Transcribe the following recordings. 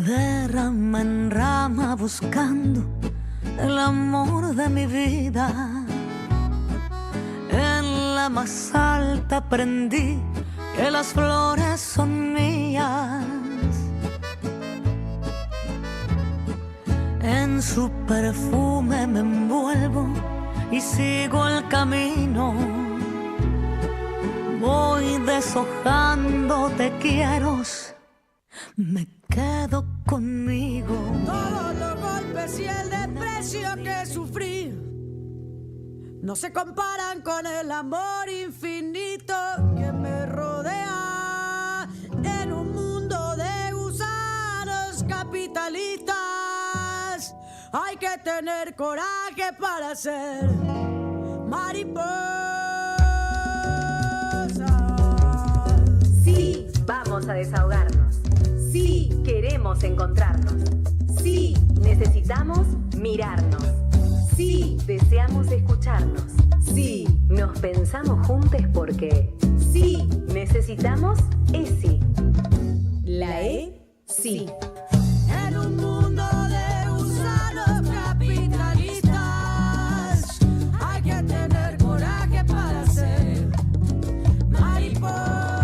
De rama en rama buscando el amor de mi vida. En la más alta aprendí que las flores son mías. En su perfume me envuelvo y sigo el camino. Voy deshojando te quiero, me quedo conmigo. Todos los golpes y el desprecio que sufrí no se comparan con el amor infinito que me rodea en un mundo de gusanos capitalistas. Hay que tener coraje para ser mariposa. Sí, vamos a desahogarnos. Sí, queremos encontrarnos. Sí, necesitamos mirarnos. Sí, deseamos escucharnos. Sí, nos pensamos juntos porque sí, necesitamos ESI. La E, sí. En un mundo de gusanos capitalistas hay que tener coraje para ser mariposa.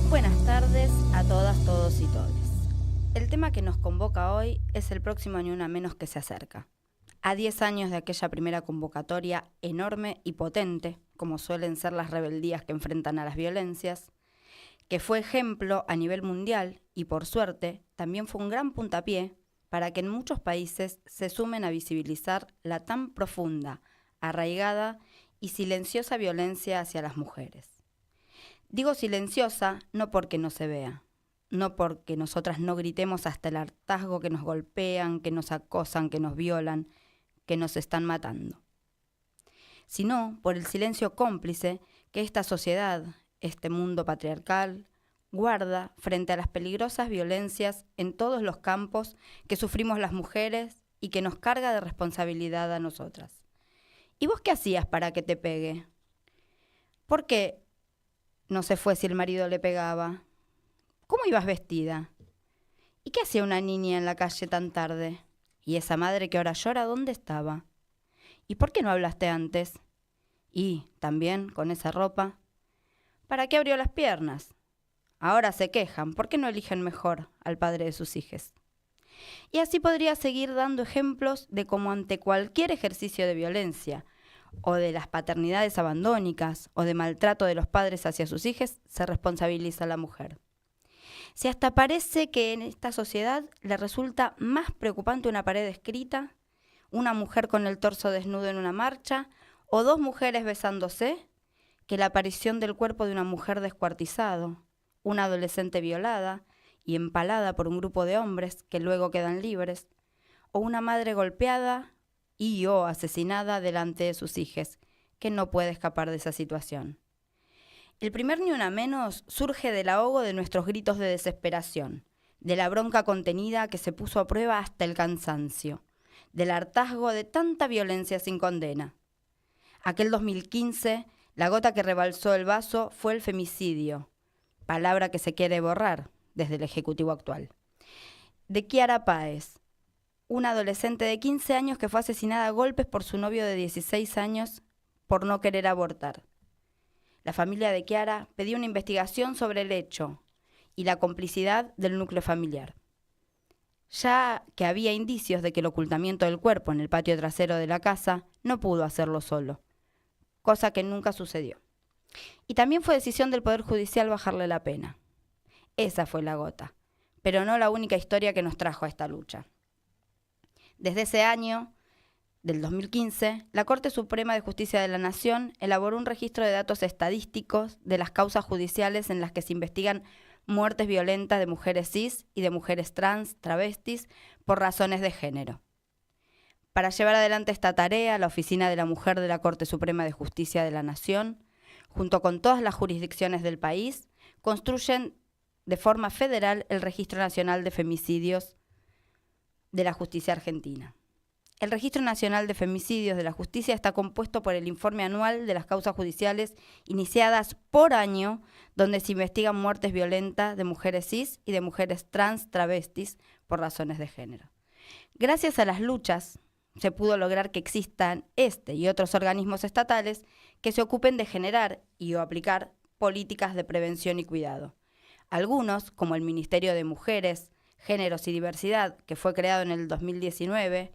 Buenas tardes a todas, todos y todes. El tema que nos convoca hoy es el próximo Ni Una Menos que se acerca. A 10 años de aquella primera convocatoria enorme y potente, como suelen ser las rebeldías que enfrentan a las violencias, que fue ejemplo a nivel mundial y, por suerte, también fue un gran puntapié para que en muchos países se sumen a visibilizar la tan profunda, arraigada y silenciosa violencia hacia las mujeres. Digo silenciosa no porque no se vea, no porque nosotras no gritemos hasta el hartazgo que nos golpean, que nos acosan, que nos violan, que nos están matando, sino por el silencio cómplice que esta sociedad, este mundo patriarcal, guarda frente a las peligrosas violencias en todos los campos que sufrimos las mujeres y que nos carga de responsabilidad a nosotras. ¿Y vos qué hacías para que te pegue? ¿Por qué no se fue si el marido le pegaba? ¿Cómo ibas vestida? ¿Y qué hacía una niña en la calle tan tarde? ¿Y esa madre que ahora llora, dónde estaba? ¿Y por qué no hablaste antes? Y, también, con esa ropa, ¿para qué abrió las piernas? Ahora se quejan, ¿por qué no eligen mejor al padre de sus hijas? Y así podría seguir dando ejemplos de cómo ante cualquier ejercicio de violencia, o de las paternidades abandónicas, o de maltrato de los padres hacia sus hijas, se responsabiliza a la mujer. Si hasta parece que en esta sociedad le resulta más preocupante una pared escrita, una mujer con el torso desnudo en una marcha, o dos mujeres besándose, que la aparición del cuerpo de una mujer descuartizado, una adolescente violada y empalada por un grupo de hombres que luego quedan libres, o una madre golpeada y o asesinada delante de sus hijas, que no puede escapar de esa situación. El primer Ni Una Menos surge del ahogo de nuestros gritos de desesperación, de la bronca contenida que se puso a prueba hasta el cansancio, del hartazgo de tanta violencia sin condena. Aquel 2015, la gota que rebalsó el vaso fue el femicidio, palabra que se quiere borrar desde el Ejecutivo actual, de Kiara Páez, una adolescente de 15 años que fue asesinada a golpes por su novio de 16 años por no querer abortar. La familia de Kiara pedía una investigación sobre el hecho y la complicidad del núcleo familiar, ya que había indicios de que el ocultamiento del cuerpo en el patio trasero de la casa no pudo hacerlo solo, cosa que nunca sucedió. Y también fue decisión del Poder Judicial bajarle la pena. Esa fue la gota, pero no la única historia que nos trajo a esta lucha. Desde ese año, del 2015, la Corte Suprema de Justicia de la Nación elaboró un registro de datos estadísticos de las causas judiciales en las que se investigan muertes violentas de mujeres cis y de mujeres trans, travestis, por razones de género. Para llevar adelante esta tarea, la Oficina de la Mujer de la Corte Suprema de Justicia de la Nación, junto con todas las jurisdicciones del país, construyen de forma federal el Registro Nacional de Femicidios de la Justicia Argentina. El Registro Nacional de Femicidios de la Justicia está compuesto por el informe anual de las causas judiciales iniciadas por año, donde se investigan muertes violentas de mujeres cis y de mujeres trans travestis por razones de género. Gracias a las luchas se pudo lograr que existan este y otros organismos estatales que se ocupen de generar y o aplicar políticas de prevención y cuidado. Algunos, como el Ministerio de Mujeres, Géneros y Diversidad, que fue creado en el 2019,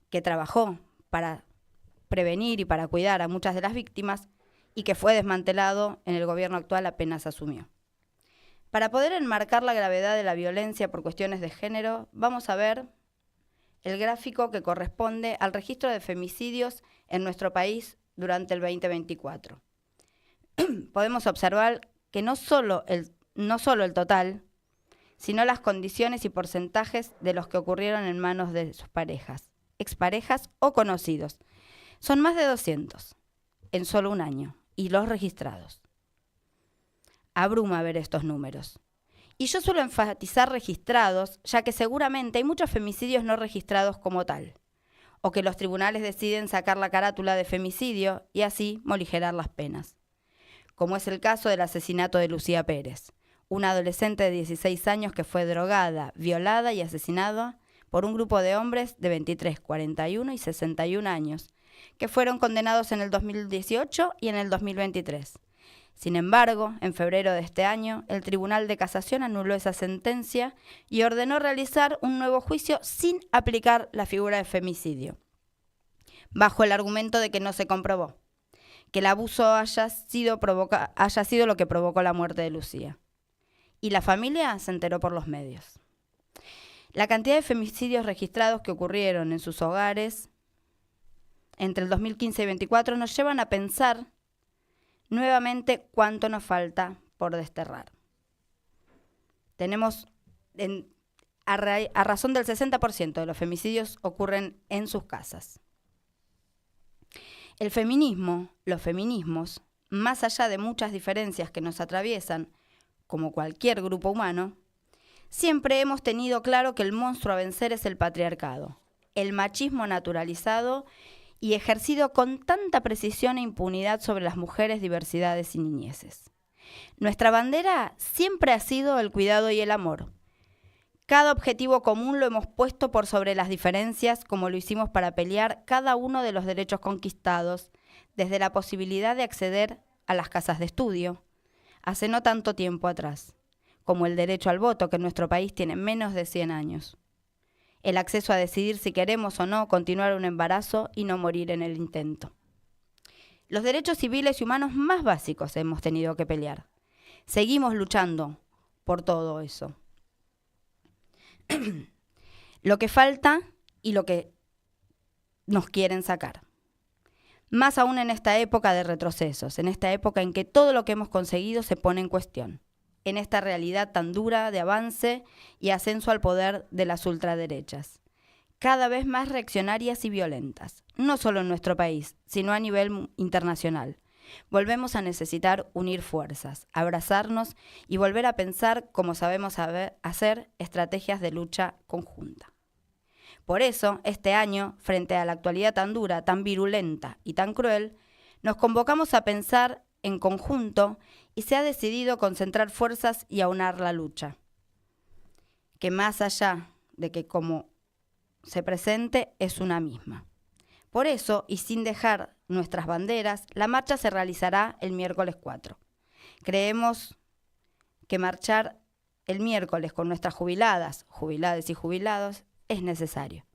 que trabajó para prevenir y para cuidar a muchas de las víctimas y que fue desmantelado en el gobierno actual apenas asumió. Para poder enmarcar la gravedad de la violencia por cuestiones de género, vamos a ver el gráfico que corresponde al registro de femicidios en nuestro país durante el 2024. Podemos observar que no solo el total, sino las condiciones y porcentajes de los que ocurrieron en manos de sus parejas, exparejas o conocidos. Son más de 200 en solo un año, y los registrados. Abruma ver estos números. Y yo suelo enfatizar registrados, ya que seguramente hay muchos femicidios no registrados como tal, o que los tribunales deciden sacar la carátula de femicidio y así morigerar las penas, como es el caso del asesinato de Lucía Pérez, una adolescente de 16 años que fue drogada, violada y asesinada por un grupo de hombres de 23, 41 y 61 años, que fueron condenados en el 2018 y en el 2023. Sin embargo, en febrero de este año, el Tribunal de Casación anuló esa sentencia y ordenó realizar un nuevo juicio sin aplicar la figura de femicidio, bajo el argumento de que no se comprobó que el abuso haya sido lo que provocó la muerte de Lucía. Y la familia se enteró por los medios. La cantidad de femicidios registrados que ocurrieron en sus hogares entre el 2015 y 2024 nos llevan a pensar nuevamente cuánto nos falta por desterrar. Tenemos, a razón del 60% de los femicidios ocurren en sus casas. El feminismo, los feminismos, más allá de muchas diferencias que nos atraviesan, como cualquier grupo humano, siempre hemos tenido claro que el monstruo a vencer es el patriarcado, el machismo naturalizado y ejercido con tanta precisión e impunidad sobre las mujeres, diversidades y niñeces. Nuestra bandera siempre ha sido el cuidado y el amor. Cada objetivo común lo hemos puesto por sobre las diferencias, como lo hicimos para pelear cada uno de los derechos conquistados, desde la posibilidad de acceder a las casas de estudio, hace no tanto tiempo atrás, como el derecho al voto, que en nuestro país tiene menos de 100 años. El acceso a decidir si queremos o no continuar un embarazo y no morir en el intento. Los derechos civiles y humanos más básicos hemos tenido que pelear. Seguimos luchando por todo eso. Lo que falta y lo que nos quieren sacar. Más aún en esta época de retrocesos, en esta época en que todo lo que hemos conseguido se pone en cuestión, en esta realidad tan dura de avance y ascenso al poder de las ultraderechas, cada vez más reaccionarias y violentas, no solo en nuestro país, sino a nivel internacional. Volvemos a necesitar unir fuerzas, abrazarnos y volver a pensar cómo sabemos hacer estrategias de lucha conjunta. Por eso, este año, frente a la actualidad tan dura, tan virulenta y tan cruel, nos convocamos a pensar en conjunto y se ha decidido concentrar fuerzas y aunar la lucha, que más allá de que como se presente es una misma. Por eso, y sin dejar nuestras banderas, la marcha se realizará el miércoles 4. Creemos que marchar el miércoles con nuestras jubiladas y jubilados es necesario.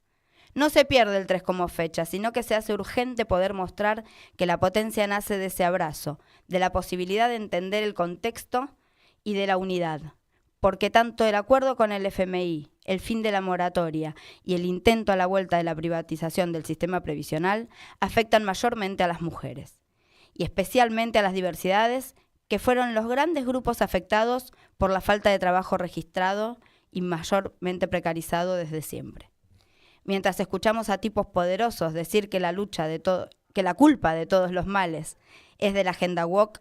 No se pierde el 3 como fecha, sino que se hace urgente poder mostrar que la potencia nace de ese abrazo, de la posibilidad de entender el contexto y de la unidad. Porque tanto el acuerdo con el FMI, el fin de la moratoria y el intento a la vuelta de la privatización del sistema previsional afectan mayormente a las mujeres, y especialmente a las diversidades, que fueron los grandes grupos afectados por la falta de trabajo registrado y mayormente precarizado desde siempre. Mientras escuchamos a tipos poderosos decir que la culpa de todos los males es de la agenda woke,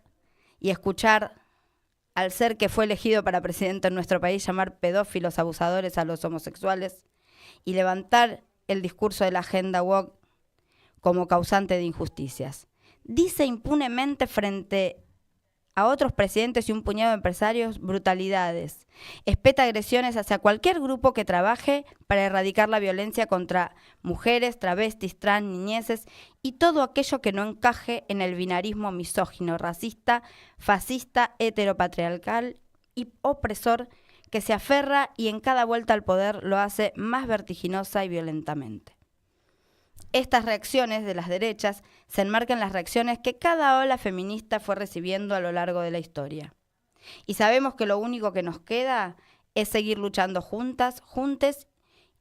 y escuchar al ser que fue elegido para presidente en nuestro país llamar pedófilos abusadores a los homosexuales, y levantar el discurso de la agenda woke como causante de injusticias. Dice impunemente frente a otros presidentes y un puñado de empresarios brutalidades. Espeta agresiones hacia cualquier grupo que trabaje para erradicar la violencia contra mujeres, travestis, trans, niñeces y todo aquello que no encaje en el binarismo misógino, racista, fascista, heteropatriarcal y opresor que se aferra y en cada vuelta al poder lo hace más vertiginosa y violentamente. Estas reacciones de las derechas se enmarcan en las reacciones que cada ola feminista fue recibiendo a lo largo de la historia. Y sabemos que lo único que nos queda es seguir luchando juntas, juntes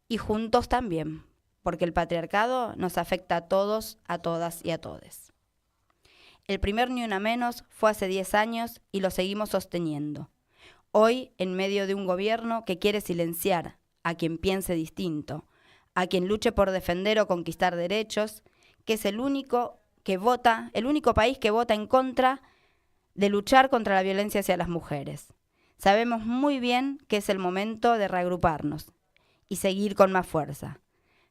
y juntos también, porque el patriarcado nos afecta a todos, a todas y a todes. El primer Ni Una Menos fue hace 10 años y lo seguimos sosteniendo. Hoy, en medio de un gobierno que quiere silenciar a quien piense distinto, a quien luche por defender o conquistar derechos, que es el único país que vota en contra de luchar contra la violencia hacia las mujeres. Sabemos muy bien que es el momento de reagruparnos y seguir con más fuerza,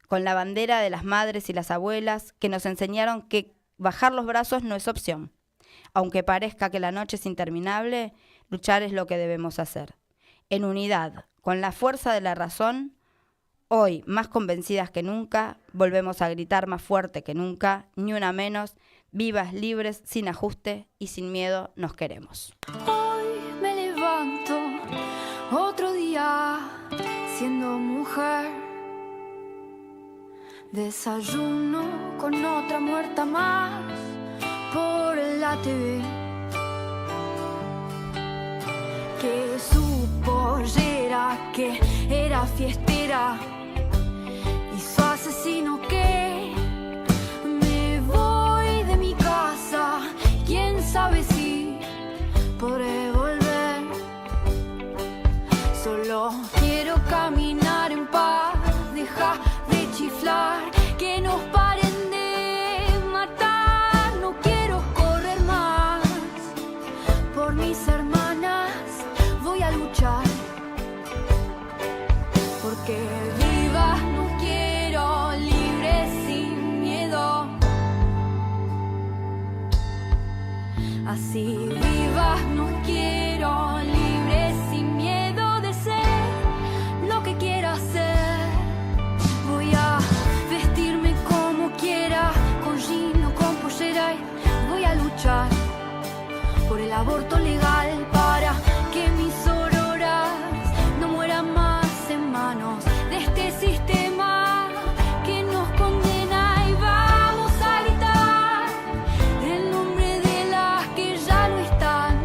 con la bandera de las madres y las abuelas que nos enseñaron que bajar los brazos no es opción. Aunque parezca que la noche es interminable, luchar es lo que debemos hacer. En unidad, con la fuerza de la razón, hoy, más convencidas que nunca, volvemos a gritar más fuerte que nunca, ni una menos, vivas, libres, sin ajuste y sin miedo nos queremos. Hoy me levanto, otro día, siendo mujer. Desayuno con otra muerta más por la TV. Que su pollera, que era fiestera, y su asesino que me voy de mi casa, quién sabe si podré volver. Solo quiero caminar en paz, deja de chiflar, que nos paren de matar. No quiero correr más por mis hermanas, voy a luchar porque vivas no quiero, libres sin miedo. Así vivas no quiero, libres sin miedo de ser lo que quiera ser. Voy a vestirme como quiera, con jean o con pollera, y voy a luchar por el aborto legal para que mis auroras no mueran más en manos de este sistema que nos condena. Y vamos a gritar el nombre de las que ya no están.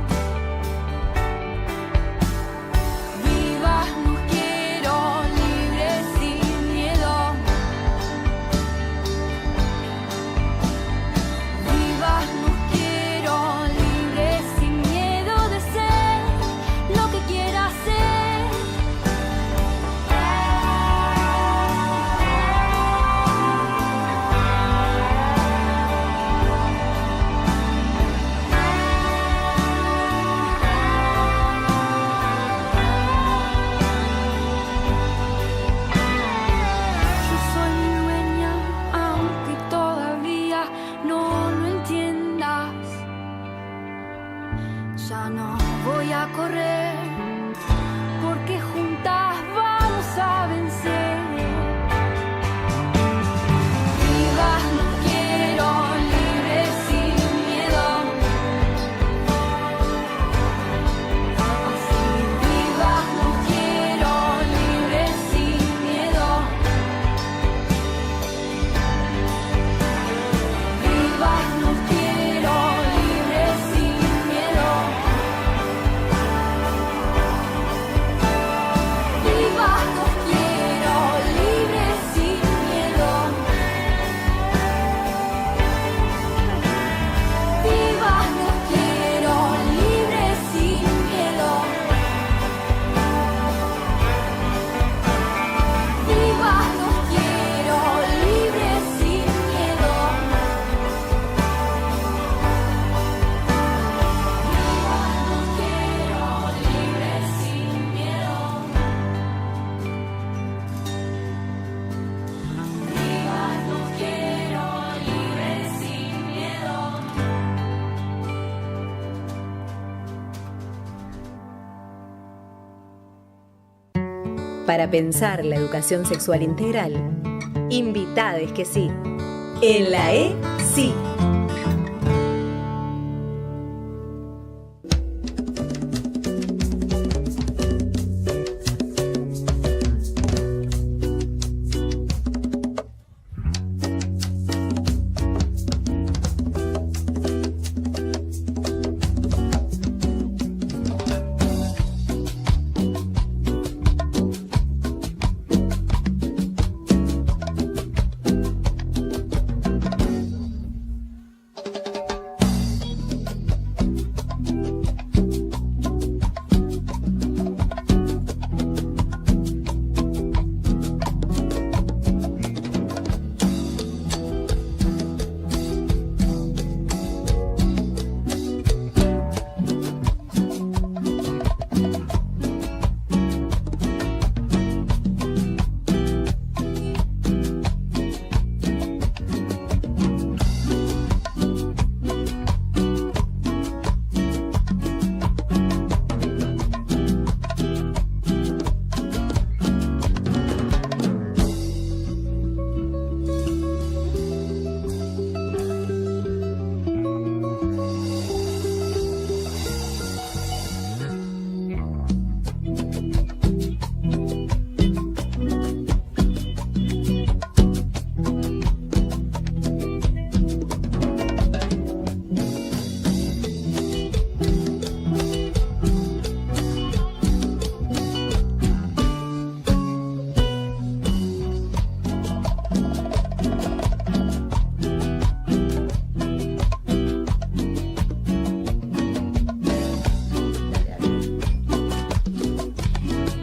Vivas no quiero, libres sin miedo. Vivas no quiero, libres sin miedo de ser lo que quiera ser. Yo soy mi dueña, aunque todavía no lo entiendas. Ya no voy a correr, porque juntas vamos a vencer. Vivas no quiero, libres sin miedo. Así vivas no quiero, libres sin miedo. Vivas no quiero, libres sin miedo. Para pensar la educación sexual integral, invitades que sí. En la E, sí.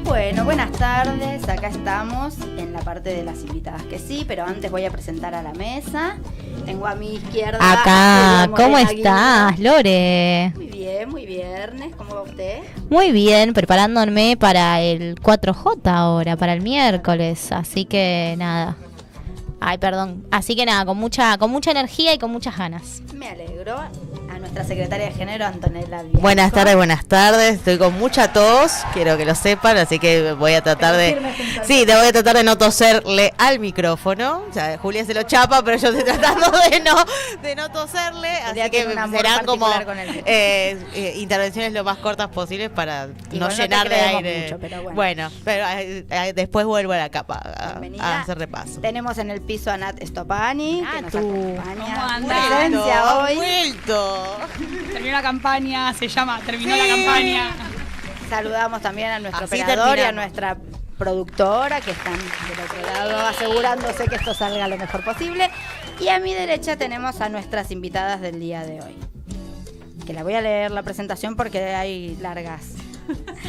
Bueno, buenas tardes, acá estamos en la parte de las invitadas que sí, pero antes voy a presentar a la mesa. Tengo a mi izquierda acá, ¿cómo Morena estás, Aguirre. Lore? Muy viernes, ¿cómo va usted? Muy bien, preparándome para el 4J ahora, para el miércoles, así que nada. Ay, perdón. Así que nada, con mucha energía y con muchas ganas. Me alegro. A nuestra secretaria de género, Antonella Bianco. Buenas tardes. Estoy con mucha tos, quiero que lo sepan, así que voy a tratar de... Sí, te voy a tratar de no toserle al micrófono. O sea, Julia se lo chapa, pero yo estoy tratando de no toserle, así que serán como intervenciones lo más cortas posibles para no llenar de aire. Mucho, pero bueno, pero después vuelvo a la capa a hacer repaso. Tenemos en el piso a Nat Stopani, que nos acompaña. ¿Cómo andás? Presencia hoy. Vuelto. Terminó la campaña, terminó la campaña. Saludamos también a nuestro Así operador y a terminamos. nuestra productora, que están del otro lado asegurándose que esto salga lo mejor posible. Y a mi derecha tenemos a nuestras invitadas del día de hoy. Que la voy a leer la presentación porque hay largas.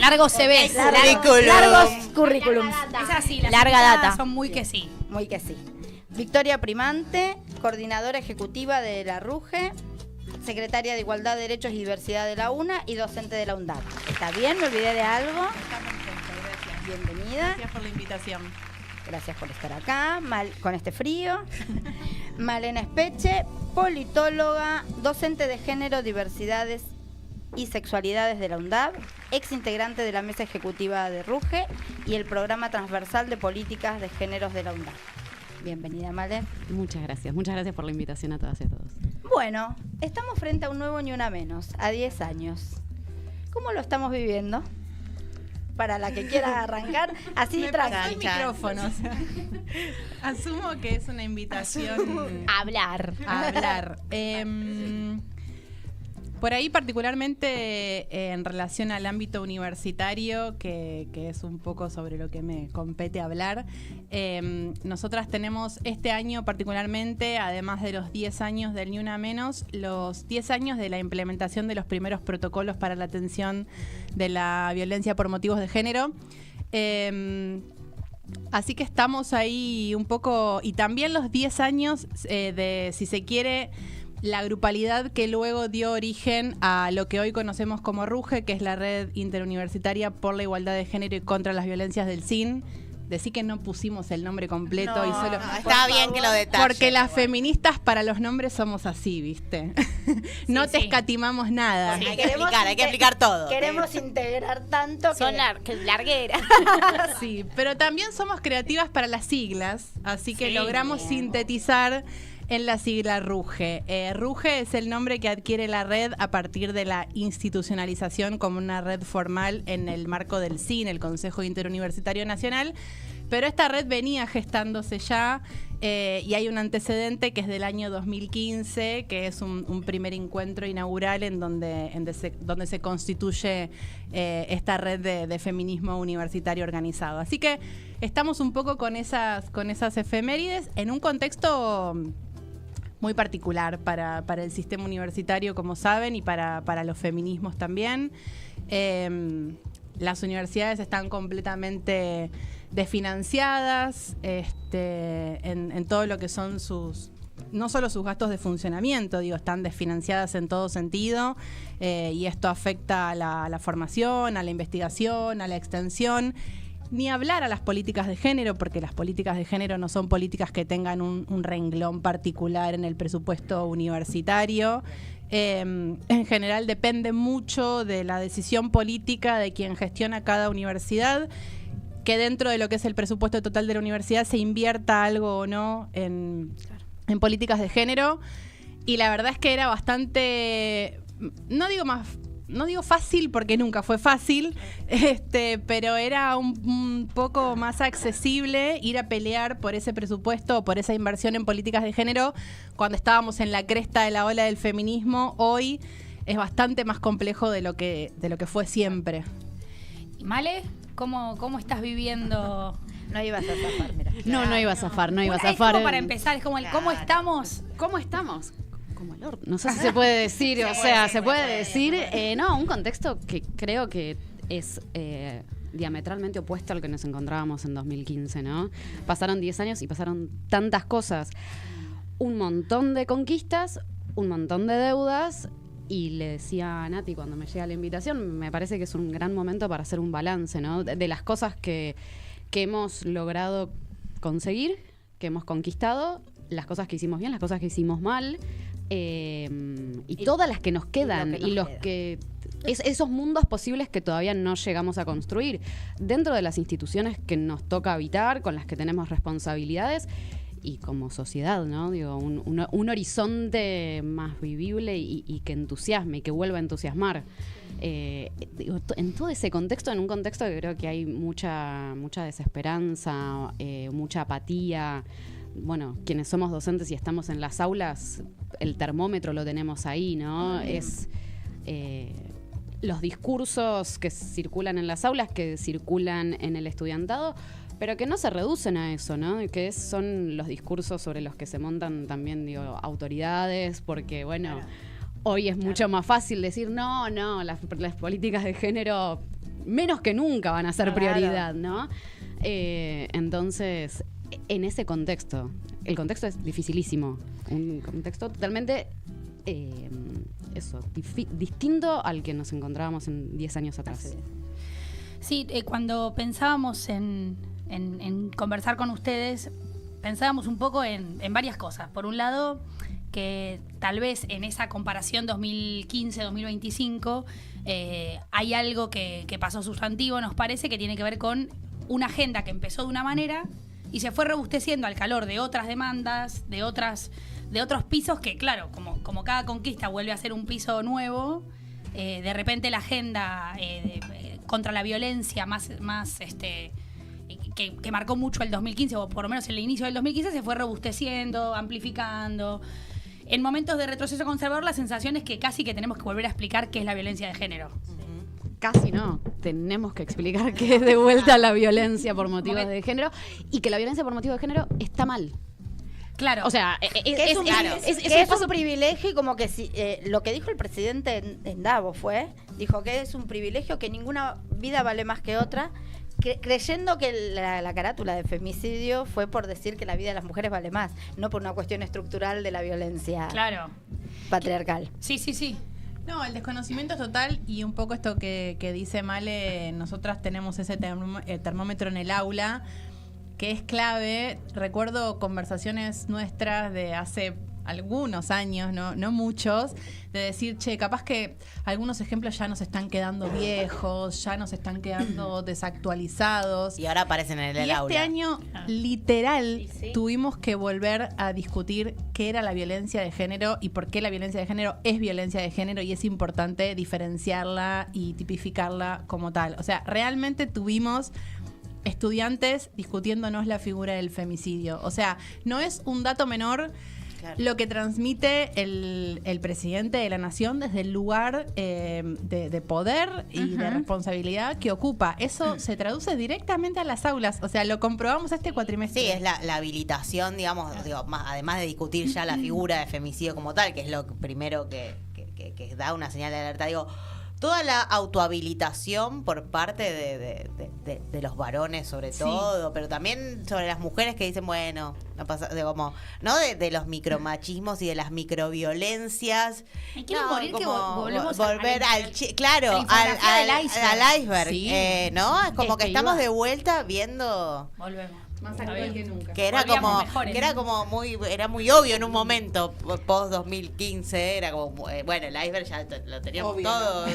Largo se ve. Largos currículums. Es así, las Larga invitadas data. son muy que sí. Muy que sí. Victoria Primante, coordinadora ejecutiva de la RUGE, secretaria de Igualdad, Derechos y Diversidad de la UNA y docente de la UNDAD. ¿Está bien? ¿Me olvidé de algo? Bienvenida. Gracias por la invitación. Gracias por estar acá, con este frío. Malena Espeche, politóloga, docente de género, diversidades y sexualidades de la UNDAB, ex integrante de la mesa ejecutiva de RUGE y el programa transversal de políticas de géneros de la UNDAB. Bienvenida, Male. Muchas gracias por la invitación a todas y a todos. Bueno, estamos frente a un nuevo Ni Una Menos, a 10 años. ¿Cómo lo estamos viviendo? Para la que quiera arrancar, así Me pasó el tranquila. micrófono, o sea, asumo que es una invitación Hablar. a hablar. Por ahí particularmente en relación al ámbito universitario, que es un poco sobre lo que me compete hablar, nosotras tenemos este año particularmente, además de los 10 años del Ni Una Menos, los 10 años de la implementación de los primeros protocolos para la atención de la violencia por motivos de género. Así que estamos ahí un poco, y también los 10 años de, si se quiere, la grupalidad que luego dio origen a lo que hoy conocemos como RUGE, que es la Red Interuniversitaria por la Igualdad de Género y contra las Violencias del SIN, decí que no pusimos el nombre completo y solo... No, está bien que lo detalles. Porque las feministas para los nombres somos así, ¿viste? No te escatimamos nada. Sí, hay que explicar todo. Queremos integrar tanto Son largueras. Sí, pero también somos creativas para las siglas, así que logramos sintetizar en la sigla RUGE. RUGE es el nombre que adquiere la red a partir de la institucionalización como una red formal en el marco del CIN, el Consejo Interuniversitario Nacional, pero esta red venía gestándose ya y hay un antecedente que es del año 2015, que es un primer encuentro inaugural en donde se constituye esta red de feminismo universitario organizado. Así que estamos un poco con esas efemérides en un contexto muy particular para el sistema universitario, como saben, y para los feminismos también. Las universidades están completamente desfinanciadas en todo lo que son no solo sus gastos de funcionamiento, están desfinanciadas en todo sentido, y esto afecta a la formación, a la investigación, a la extensión. Ni hablar a las políticas de género, porque las políticas de género no son políticas que tengan un renglón particular en el presupuesto universitario. En general depende mucho de la decisión política de quien gestiona cada universidad, que dentro de lo que es el presupuesto total de la universidad se invierta algo o no en políticas de género. Y la verdad es que era bastante, no digo fácil porque nunca fue fácil, pero era un poco más accesible ir a pelear por ese presupuesto o por esa inversión en políticas de género cuando estábamos en la cresta de la ola del feminismo. Hoy es bastante más complejo de lo que fue siempre. ¿Y Male? ¿Cómo estás viviendo? No ibas a zafar, mira. No iba a zafar. Es como para empezar, es como ¿cómo estamos? ¿Cómo estamos? Como el horno. No sé si se puede decir, se puede decir. No, un contexto que creo que es diametralmente opuesto al que nos encontrábamos en 2015, ¿no? Pasaron 10 años y pasaron tantas cosas. Un montón de conquistas, un montón de deudas. Y le decía a Nati cuando me llega la invitación, me parece que es un gran momento para hacer un balance, ¿no? De las cosas que hemos logrado conseguir, que hemos conquistado, las cosas que hicimos bien, las cosas que hicimos mal, y todas las que nos quedan, esos mundos posibles que todavía no llegamos a construir dentro de las instituciones que nos toca habitar, con las que tenemos responsabilidades. Y como sociedad, ¿no? Un horizonte más vivible y que entusiasme y que vuelva a entusiasmar. En todo ese contexto, en un contexto que creo que hay mucha desesperanza, mucha apatía. Bueno, quienes somos docentes y estamos en las aulas, el termómetro lo tenemos ahí, ¿no? Es los discursos que circulan en las aulas, que circulan en el estudiantado, pero que no se reducen a eso, ¿no? Que son los discursos sobre los que se montan también, autoridades, porque, bueno, hoy es mucho más fácil decir, no, las políticas de género menos que nunca van a ser prioridad, ¿no? Entonces, en ese contexto, el contexto es dificilísimo, un contexto totalmente distinto al que nos encontrábamos en 10 años atrás. Sí, cuando pensábamos en conversar con ustedes, pensábamos un poco en varias cosas. Por un lado, que tal vez en esa comparación 2015-2025 hay algo que pasó sustantivo, nos parece, que tiene que ver con una agenda que empezó de una manera y se fue robusteciendo al calor de otras demandas, de otros pisos que, claro, como cada conquista vuelve a ser un piso nuevo, de repente la agenda contra la violencia que marcó mucho el 2015, o por lo menos el inicio del 2015, se fue robusteciendo, amplificando. En momentos de retroceso conservador, la sensación es que casi que tenemos que volver a explicar qué es la violencia de género. Casi no, tenemos que explicar qué es de vuelta la violencia por motivos de género, y que la violencia por motivos de género está mal. Claro. O sea, es un privilegio, y como que lo que dijo el presidente en Davos dijo que es un privilegio, que ninguna vida vale más que otra, creyendo que la carátula de femicidio fue por decir que la vida de las mujeres vale más, no por una cuestión estructural de la violencia patriarcal. Sí. No, el desconocimiento es total, y un poco esto que dice Male, nosotras tenemos ese termómetro en el aula, es clave. Recuerdo conversaciones nuestras de hace algunos años, no muchos, de decir, che, capaz que algunos ejemplos ya nos están quedando viejos, ya nos están quedando desactualizados. Y ahora aparecen en el aula. Este año, literal, tuvimos que volver a discutir qué era la violencia de género y por qué la violencia de género es violencia de género, y es importante diferenciarla y tipificarla como tal. O sea, realmente tuvimos estudiantes discutiéndonos la figura del femicidio. O sea, no es un dato menor. Claro. Lo que transmite el presidente de la nación desde el lugar de poder y de responsabilidad que ocupa. Eso se traduce directamente a las aulas. O sea, lo comprobamos este cuatrimestre. Sí, es la habilitación, digamos, además de discutir ya la figura de femicidio como tal, que es lo primero que da una señal de alerta. Digo, toda la autohabilitación por parte de los varones sobre todo, pero también sobre las mujeres que dicen, bueno, no pasa, de los micromachismos y de las microviolencias. Hay que morir que volvemos volver al iceberg, sí. ¿no? Es como que estamos iba. de vuelta viendo. Volvemos. Más actual que nunca. Que era era muy obvio en un momento, post 2015, era como, bueno, el iceberg ya lo teníamos obvio, todo.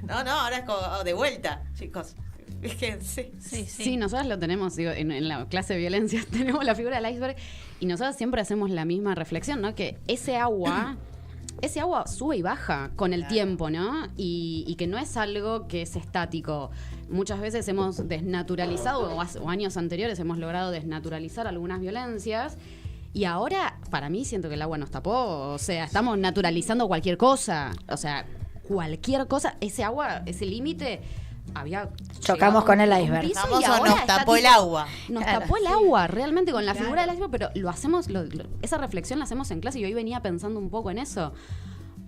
No, ahora es como de vuelta, chicos. Es que sí, nosotros lo tenemos, digo, en la clase de violencia tenemos la figura del iceberg, y nosotros siempre hacemos la misma reflexión, ¿no? Que ese agua sube y baja con el tiempo, ¿no? Y que no es algo que es estático. Muchas veces hemos desnaturalizado, o años anteriores hemos logrado desnaturalizar algunas violencias, y ahora, para mí, siento que el agua nos tapó. O sea, estamos naturalizando cualquier cosa. O sea, cualquier cosa. Ese agua, ese límite, había... Chocamos con el iceberg. Nos tapó el agua. Nos tapó el agua, realmente, con la figura del iceberg, pero lo hacemos, esa reflexión la hacemos en clase, y hoy venía pensando un poco en eso.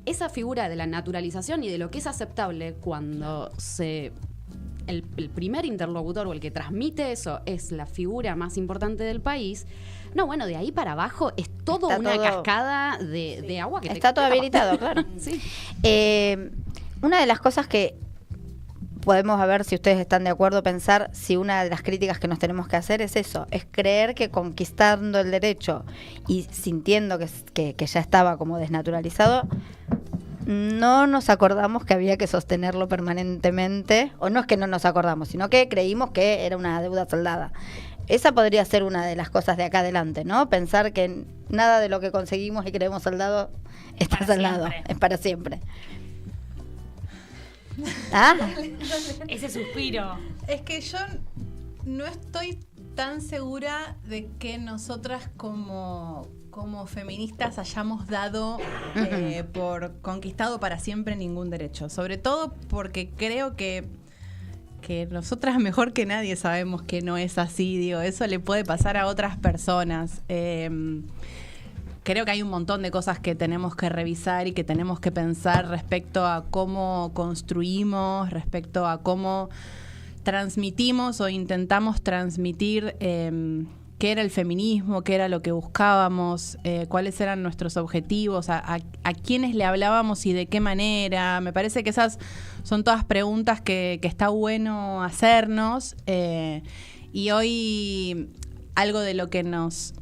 Esa figura de la naturalización y de lo que es aceptable cuando el primer interlocutor o el que transmite eso es la figura más importante del país. No, bueno, de ahí para abajo es toda una cascada de agua que está todo habilitado, claro. Sí. Una de las cosas que podemos, a ver si ustedes están de acuerdo, pensar si una de las críticas que nos tenemos que hacer es eso, es creer que conquistando el derecho y sintiendo que ya estaba como desnaturalizado, no nos acordamos que había que sostenerlo permanentemente, o no es que no nos acordamos, sino que creímos que era una deuda saldada. Esa podría ser una de las cosas de acá adelante, ¿no? Pensar que nada de lo que conseguimos y creemos saldado está saldado, es para siempre. ¿Ah? Ese suspiro. Es que yo no estoy tan segura de que nosotras como feministas hayamos dado por conquistado para siempre ningún derecho. Sobre todo porque creo que nosotras mejor que nadie sabemos que no es así. Digo, eso le puede pasar a otras personas. Creo que hay un montón de cosas que tenemos que revisar y que tenemos que pensar respecto a cómo construimos, respecto a cómo transmitimos o intentamos transmitir qué era el feminismo, qué era lo que buscábamos, cuáles eran nuestros objetivos, a quiénes le hablábamos y de qué manera. Me parece que esas son todas preguntas que está bueno hacernos, y hoy algo de lo que nos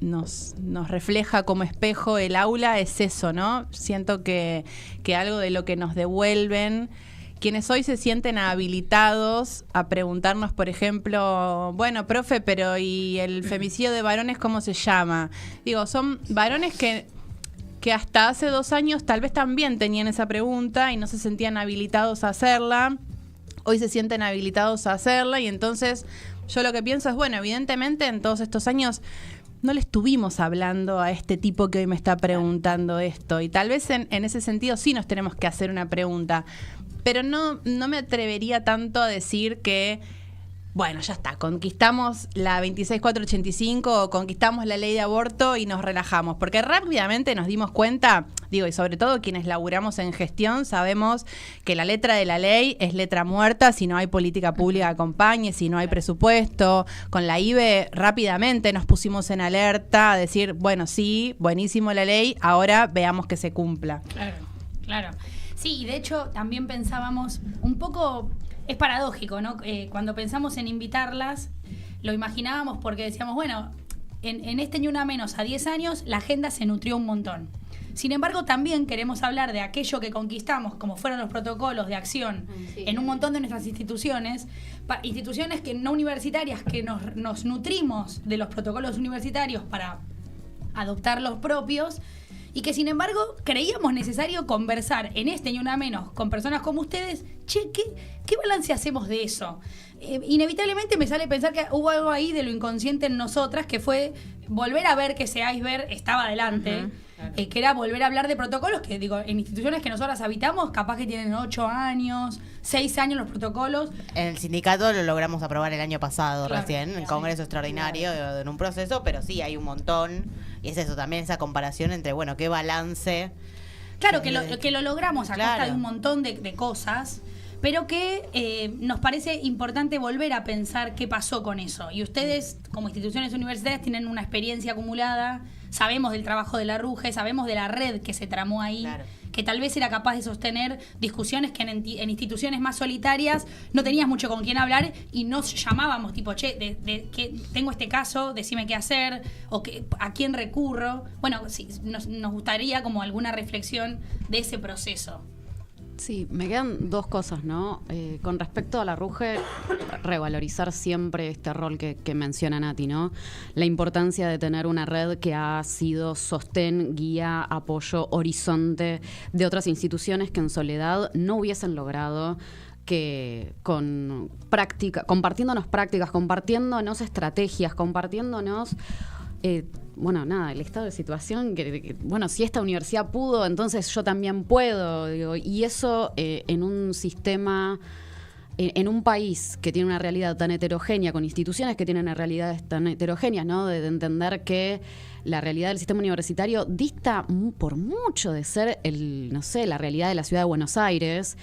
refleja como espejo el aula es eso, ¿no? Siento que algo de lo que nos devuelven quienes hoy se sienten habilitados a preguntarnos, por ejemplo, bueno, profe, pero ¿y el femicidio de varones cómo se llama? Digo, son varones que hasta hace 2 años tal vez también tenían esa pregunta y no se sentían habilitados a hacerla. Hoy se sienten habilitados a hacerla, y entonces yo lo que pienso es, bueno, evidentemente en todos estos años no le estuvimos hablando a este tipo que hoy me está preguntando esto, y tal vez en ese sentido sí nos tenemos que hacer una pregunta, pero no me atrevería tanto a decir que, bueno, ya está, conquistamos la 26485 o conquistamos la ley de aborto y nos relajamos, porque rápidamente nos dimos cuenta, digo, y sobre todo quienes laburamos en gestión sabemos que la letra de la ley es letra muerta si no hay política pública que acompañe, si no hay presupuesto. Con la IBE rápidamente nos pusimos en alerta a decir, bueno, sí, buenísimo la ley, ahora veamos que se cumpla. Claro. Sí, y de hecho también pensábamos un poco, es paradójico, ¿no? Cuando pensamos en invitarlas, lo imaginábamos porque decíamos, bueno, en este Ni Una Menos a 10 años la agenda se nutrió un montón. Sin embargo, también queremos hablar de aquello que conquistamos, como fueron los protocolos de acción en un montón de nuestras instituciones, instituciones que no universitarias, que nos nutrimos de los protocolos universitarios para adoptar los propios, y que sin embargo creíamos necesario conversar en este Ni Una Menos con personas como ustedes. Che, ¿qué balance hacemos de eso? Inevitablemente me sale pensar que hubo algo ahí de lo inconsciente en nosotras, que fue volver a ver que ese iceberg estaba adelante, que era volver a hablar de protocolos que, digo, en instituciones que nosotras habitamos, capaz que tienen 8 años, 6 años los protocolos. En el sindicato lo logramos aprobar el año pasado, Claro, recién, en el Congreso Extraordinario, en un proceso, pero sí, hay un montón. Y es eso, también esa comparación entre, bueno, qué balance. Claro, que lo logramos a costa Claro. de un montón de cosas, pero que nos parece importante volver a pensar qué pasó con eso. Y ustedes, como instituciones universitarias, tienen una experiencia acumulada, sabemos del trabajo de la RUGE, sabemos de la red que se tramó ahí, Claro. que tal vez era capaz de sostener discusiones que en instituciones más solitarias no tenías mucho con quién hablar y nos llamábamos tipo, che, que tengo este caso, decime qué hacer, o a quién recurro. Bueno, sí, nos gustaría como alguna reflexión de ese proceso. Sí, me quedan dos cosas, ¿no? Con respecto a la RUGE, revalorizar siempre este rol que menciona Nati, ¿no? La importancia de tener una red que ha sido sostén, guía, apoyo, horizonte de otras instituciones que en soledad no hubiesen logrado que con compartiéndonos prácticas, compartiéndonos estrategias, compartiéndonos... bueno, nada, el estado de situación, bueno, si esta universidad pudo, entonces yo también puedo, digo, y eso en un sistema, en un país que tiene una realidad tan heterogénea, con instituciones que tienen realidades tan heterogéneas, ¿no? De entender que la realidad del sistema universitario dista por mucho de ser la realidad de la ciudad de Buenos Aires,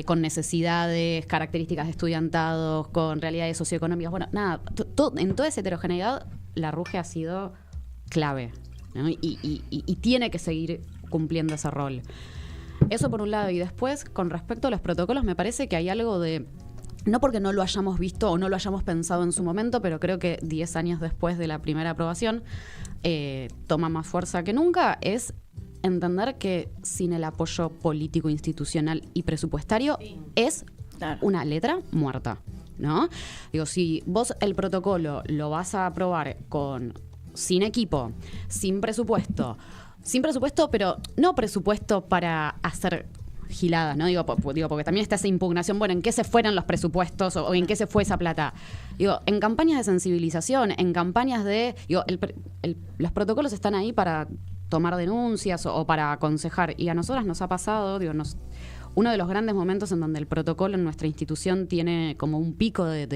con necesidades, características de estudiantados, con realidades socioeconómicas, bueno, nada, en toda esa heterogeneidad la RUGE ha sido clave, ¿no? Y tiene que seguir cumpliendo ese rol. Eso por un lado. Y después, con respecto a los protocolos, me parece que hay algo de... No porque no lo hayamos visto o no lo hayamos pensado en su momento, pero creo que 10 años después de la primera aprobación toma más fuerza que nunca, es entender que sin el apoyo político, institucional y presupuestario es una letra muerta, ¿no? Digo, si vos el protocolo lo vas a aprobar sin equipo, sin presupuesto, pero no presupuesto para hacer giladas, ¿no? Digo, porque también está esa impugnación, bueno, ¿en qué se fueron los presupuestos o en qué se fue esa plata? Digo, en campañas de sensibilización, en campañas de... Digo, los protocolos están ahí para tomar denuncias o para aconsejar, y a nosotras nos ha pasado, digo, uno de los grandes momentos en donde el protocolo en nuestra institución tiene como un pico de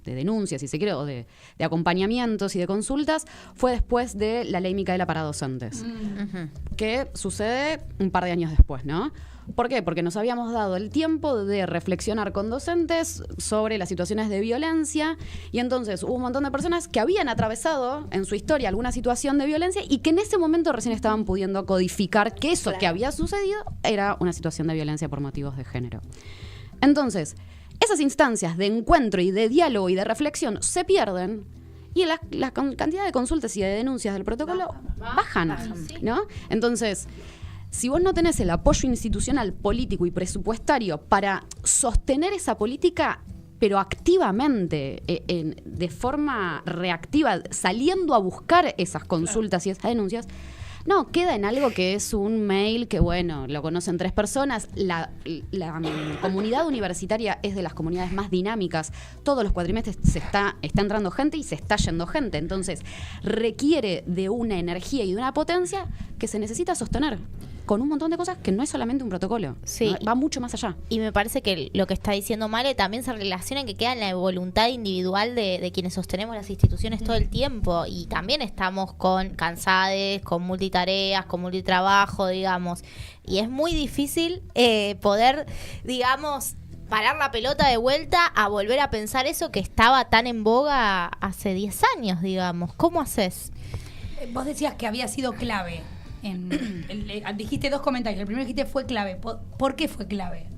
denuncias, si se quiere, o de acompañamientos y de consultas, fue después de la ley Micaela para docentes, que sucede un par de años después, ¿no? ¿Por qué? Porque nos habíamos dado el tiempo de reflexionar con docentes sobre las situaciones de violencia, y entonces hubo un montón de personas que habían atravesado en su historia alguna situación de violencia y que en ese momento recién estaban pudiendo codificar que eso que había sucedido era una situación de violencia por motivos de género. Entonces, esas instancias de encuentro y de diálogo y de reflexión se pierden, y la cantidad de consultas y de denuncias del protocolo bajan, ¿no? Entonces... Si vos no tenés el apoyo institucional, político y presupuestario para sostener esa política, pero activamente, de forma reactiva, saliendo a buscar esas consultas y esas denuncias, no, queda en algo que es un mail que, bueno, lo conocen 3 personas. La comunidad universitaria es de las comunidades más dinámicas. Todos los cuatrimestres está entrando gente y se está yendo gente. Entonces, requiere de una energía y de una potencia que se necesita sostener con un montón de cosas que no es solamente un protocolo. Sí. Va mucho más allá. Y me parece que lo que está diciendo Male también se relaciona en que queda en la voluntad individual de quienes sostenemos las instituciones todo el tiempo, y también estamos cansades, con multitareas, con multitrabajo, digamos, y es muy difícil poder, digamos, parar la pelota de vuelta a volver a pensar eso que estaba tan en boga hace 10 años, digamos. ¿Cómo haces? Vos decías que había sido clave. Dijiste 2 comentarios. El primero dijiste fue clave. ¿Por qué fue clave?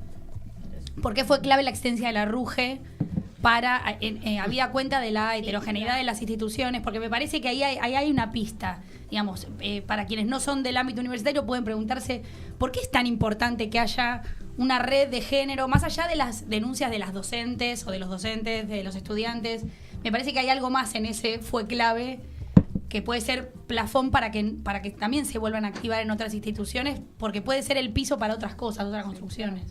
¿Por qué fue clave la existencia de la RUGE para habida cuenta de la heterogeneidad de las instituciones, porque me parece que ahí hay una pista, digamos, para quienes no son del ámbito universitario pueden preguntarse ¿por qué es tan importante que haya una red de género, más allá de las denuncias de las docentes o de los docentes, de los estudiantes? Me parece que hay algo más en ese fue clave que puede ser plafón para que también se vuelvan a activar en otras instituciones, porque puede ser el piso para otras cosas, otras construcciones.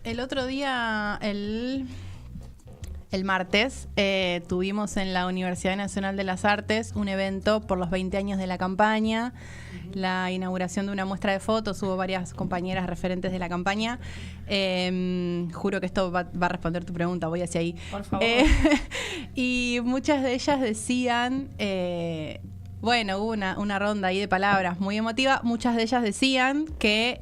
El otro día, el martes, tuvimos en la Universidad Nacional de las Artes un evento por los 20 años de la campaña, la inauguración de una muestra de fotos, hubo varias compañeras referentes de la campaña. Juro que esto va a responder tu pregunta, voy hacia ahí. Por favor. Y muchas de ellas decían... bueno, hubo una ronda ahí de palabras muy emotiva. Muchas de ellas decían que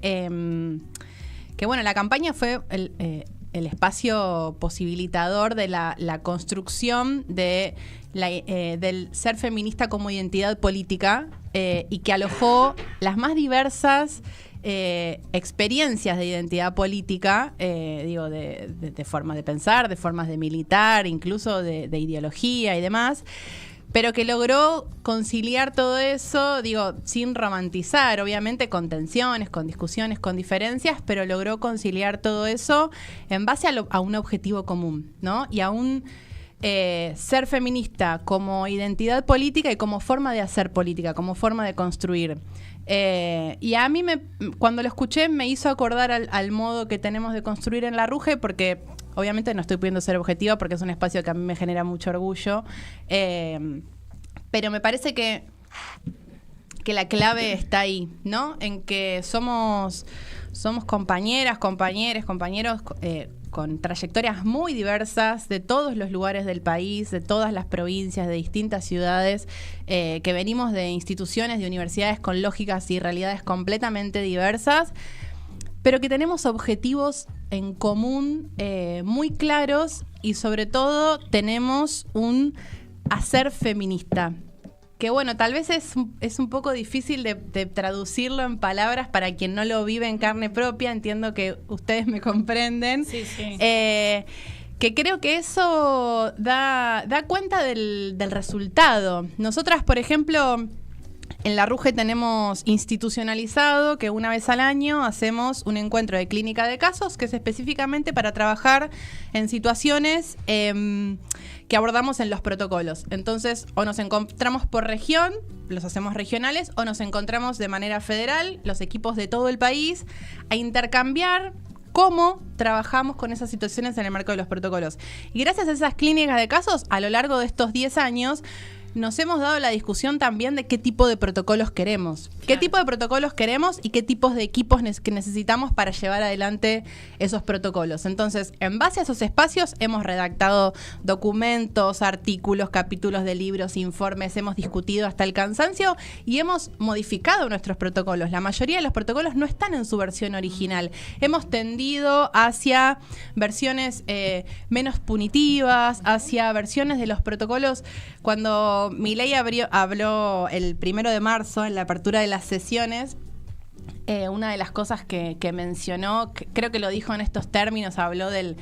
bueno, la campaña fue el espacio posibilitador de la construcción del ser feminista como identidad política y que alojó las más diversas experiencias de identidad política, digo, de formas de pensar, de formas de militar, incluso de ideología y demás, pero que logró conciliar todo eso, digo, sin romantizar, obviamente con tensiones, con discusiones, con diferencias, pero logró conciliar todo eso en base a un objetivo común, ¿no? Y a un ser feminista como identidad política y como forma de hacer política, como forma de construir. Y a mí, cuando lo escuché, me hizo acordar al modo que tenemos de construir en La Ruge, porque... obviamente no estoy pudiendo ser objetiva porque es un espacio que a mí me genera mucho orgullo, pero me parece que la clave está ahí, ¿no? En que somos compañeras, compañeros con trayectorias muy diversas de todos los lugares del país, de todas las provincias, de distintas ciudades, que venimos de instituciones, de universidades con lógicas y realidades completamente diversas, pero que tenemos objetivos en común muy claros y sobre todo tenemos un hacer feminista. Que bueno, tal vez es un poco difícil de traducirlo en palabras para quien no lo vive en carne propia, entiendo que ustedes me comprenden. Sí, sí. Que creo que eso da cuenta del resultado. Nosotras, por ejemplo... en La Ruge tenemos institucionalizado que una vez al año hacemos un encuentro de clínica de casos que es específicamente para trabajar en situaciones que abordamos en los protocolos. Entonces, o nos encontramos por región, los hacemos regionales, o nos encontramos de manera federal, los equipos de todo el país, a intercambiar cómo trabajamos con esas situaciones en el marco de los protocolos. Y gracias a esas clínicas de casos, a lo largo de estos 10 años, nos hemos dado la discusión también de qué tipo de protocolos queremos. Claro. ¿Qué tipo de protocolos queremos y qué tipos de equipos que necesitamos para llevar adelante esos protocolos? Entonces, en base a esos espacios, hemos redactado documentos, artículos, capítulos de libros, informes, hemos discutido hasta el cansancio y hemos modificado nuestros protocolos. La mayoría de los protocolos no están en su versión original. Hemos tendido hacia versiones menos punitivas, hacia versiones de los protocolos. Cuando Milei habló el 1 de marzo en la apertura de las sesiones, una de las cosas que mencionó, creo que lo dijo en estos términos, habló del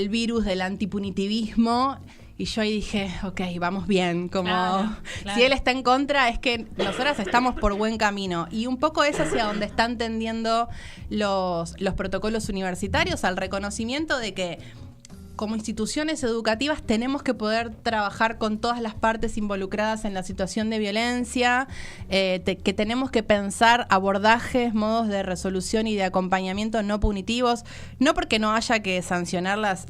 virus del antipunitivismo, y yo ahí dije, ok, vamos bien, como claro. Si él está en contra es que nosotras estamos por buen camino, y un poco es hacia donde están tendiendo los protocolos universitarios, al reconocimiento de que como instituciones educativas tenemos que poder trabajar con todas las partes involucradas en la situación de violencia, que tenemos que pensar abordajes, modos de resolución y de acompañamiento no punitivos, no porque no haya que sancionar las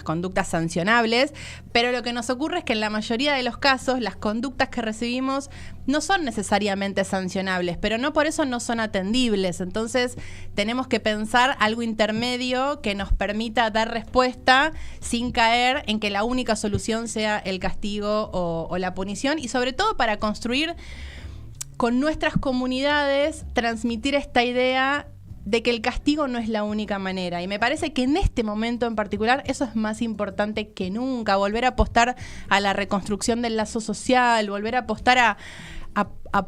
conductas sancionables, pero lo que nos ocurre es que en la mayoría de los casos las conductas que recibimos no son necesariamente sancionables, pero no por eso no son atendibles. Entonces tenemos que pensar algo intermedio que nos permita dar respuesta sin caer en que la única solución sea el castigo o la punición, y sobre todo para construir con nuestras comunidades, transmitir esta idea de que el castigo no es la única manera. Y me parece que en este momento en particular eso es más importante que nunca. Volver a apostar a la reconstrucción del lazo social, volver a apostar a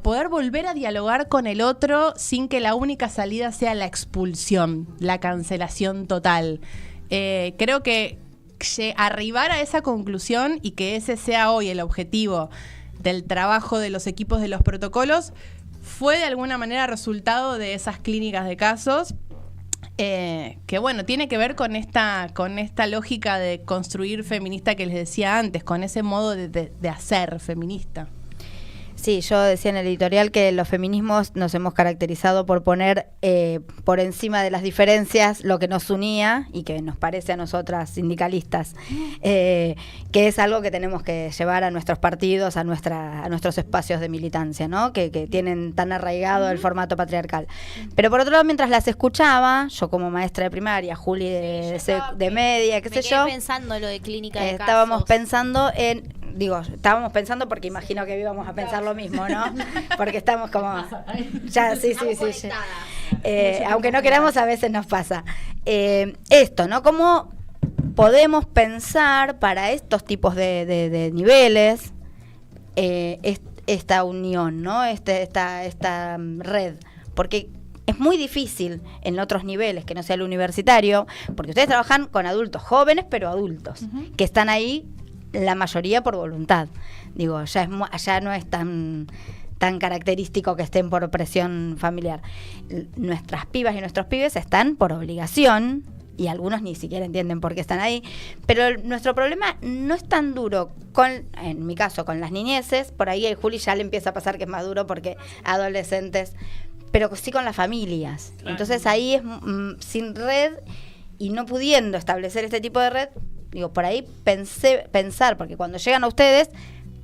poder volver a dialogar con el otro sin que la única salida sea la expulsión, la cancelación total. Creo que arribar a esa conclusión y que ese sea hoy el objetivo del trabajo de los equipos de los protocolos fue de alguna manera resultado de esas clínicas de casos, que bueno, tiene que ver con esta lógica de construir feminista que les decía antes, con ese modo de hacer feminista. Sí, yo decía en el editorial que los feminismos nos hemos caracterizado por poner por encima de las diferencias lo que nos unía y que nos parece a nosotras sindicalistas, que es algo que tenemos que llevar a nuestros partidos, a nuestros espacios de militancia, ¿no? Que tienen tan arraigado el formato patriarcal. Pero por otro lado, mientras las escuchaba, yo como maestra de primaria, Juli de media, qué sé yo, pensando lo de clínica de estábamos casos. Estábamos pensando porque imagino que íbamos a pensar lo mismo, ¿no? Porque estamos como... Ya, sí. Aunque no queramos, a veces nos pasa. Esto, ¿no? ¿Cómo podemos pensar para estos tipos de niveles esta unión, ¿no? Esta red? Porque es muy difícil en otros niveles, que no sea el universitario, porque ustedes trabajan con adultos, jóvenes, pero adultos, que están ahí la mayoría por voluntad. Digo, ya no es tan característico que estén por presión familiar. Nuestras pibas y nuestros pibes están por obligación, y algunos ni siquiera entienden por qué están ahí, pero nuestro problema no es tan duro en mi caso, con las niñeces. Por ahí a Juli ya le empieza a pasar que es más duro porque adolescentes, pero sí con las familias. Claro. Entonces ahí es sin red y no pudiendo establecer este tipo de red. Digo, por ahí pensar, porque cuando llegan a ustedes,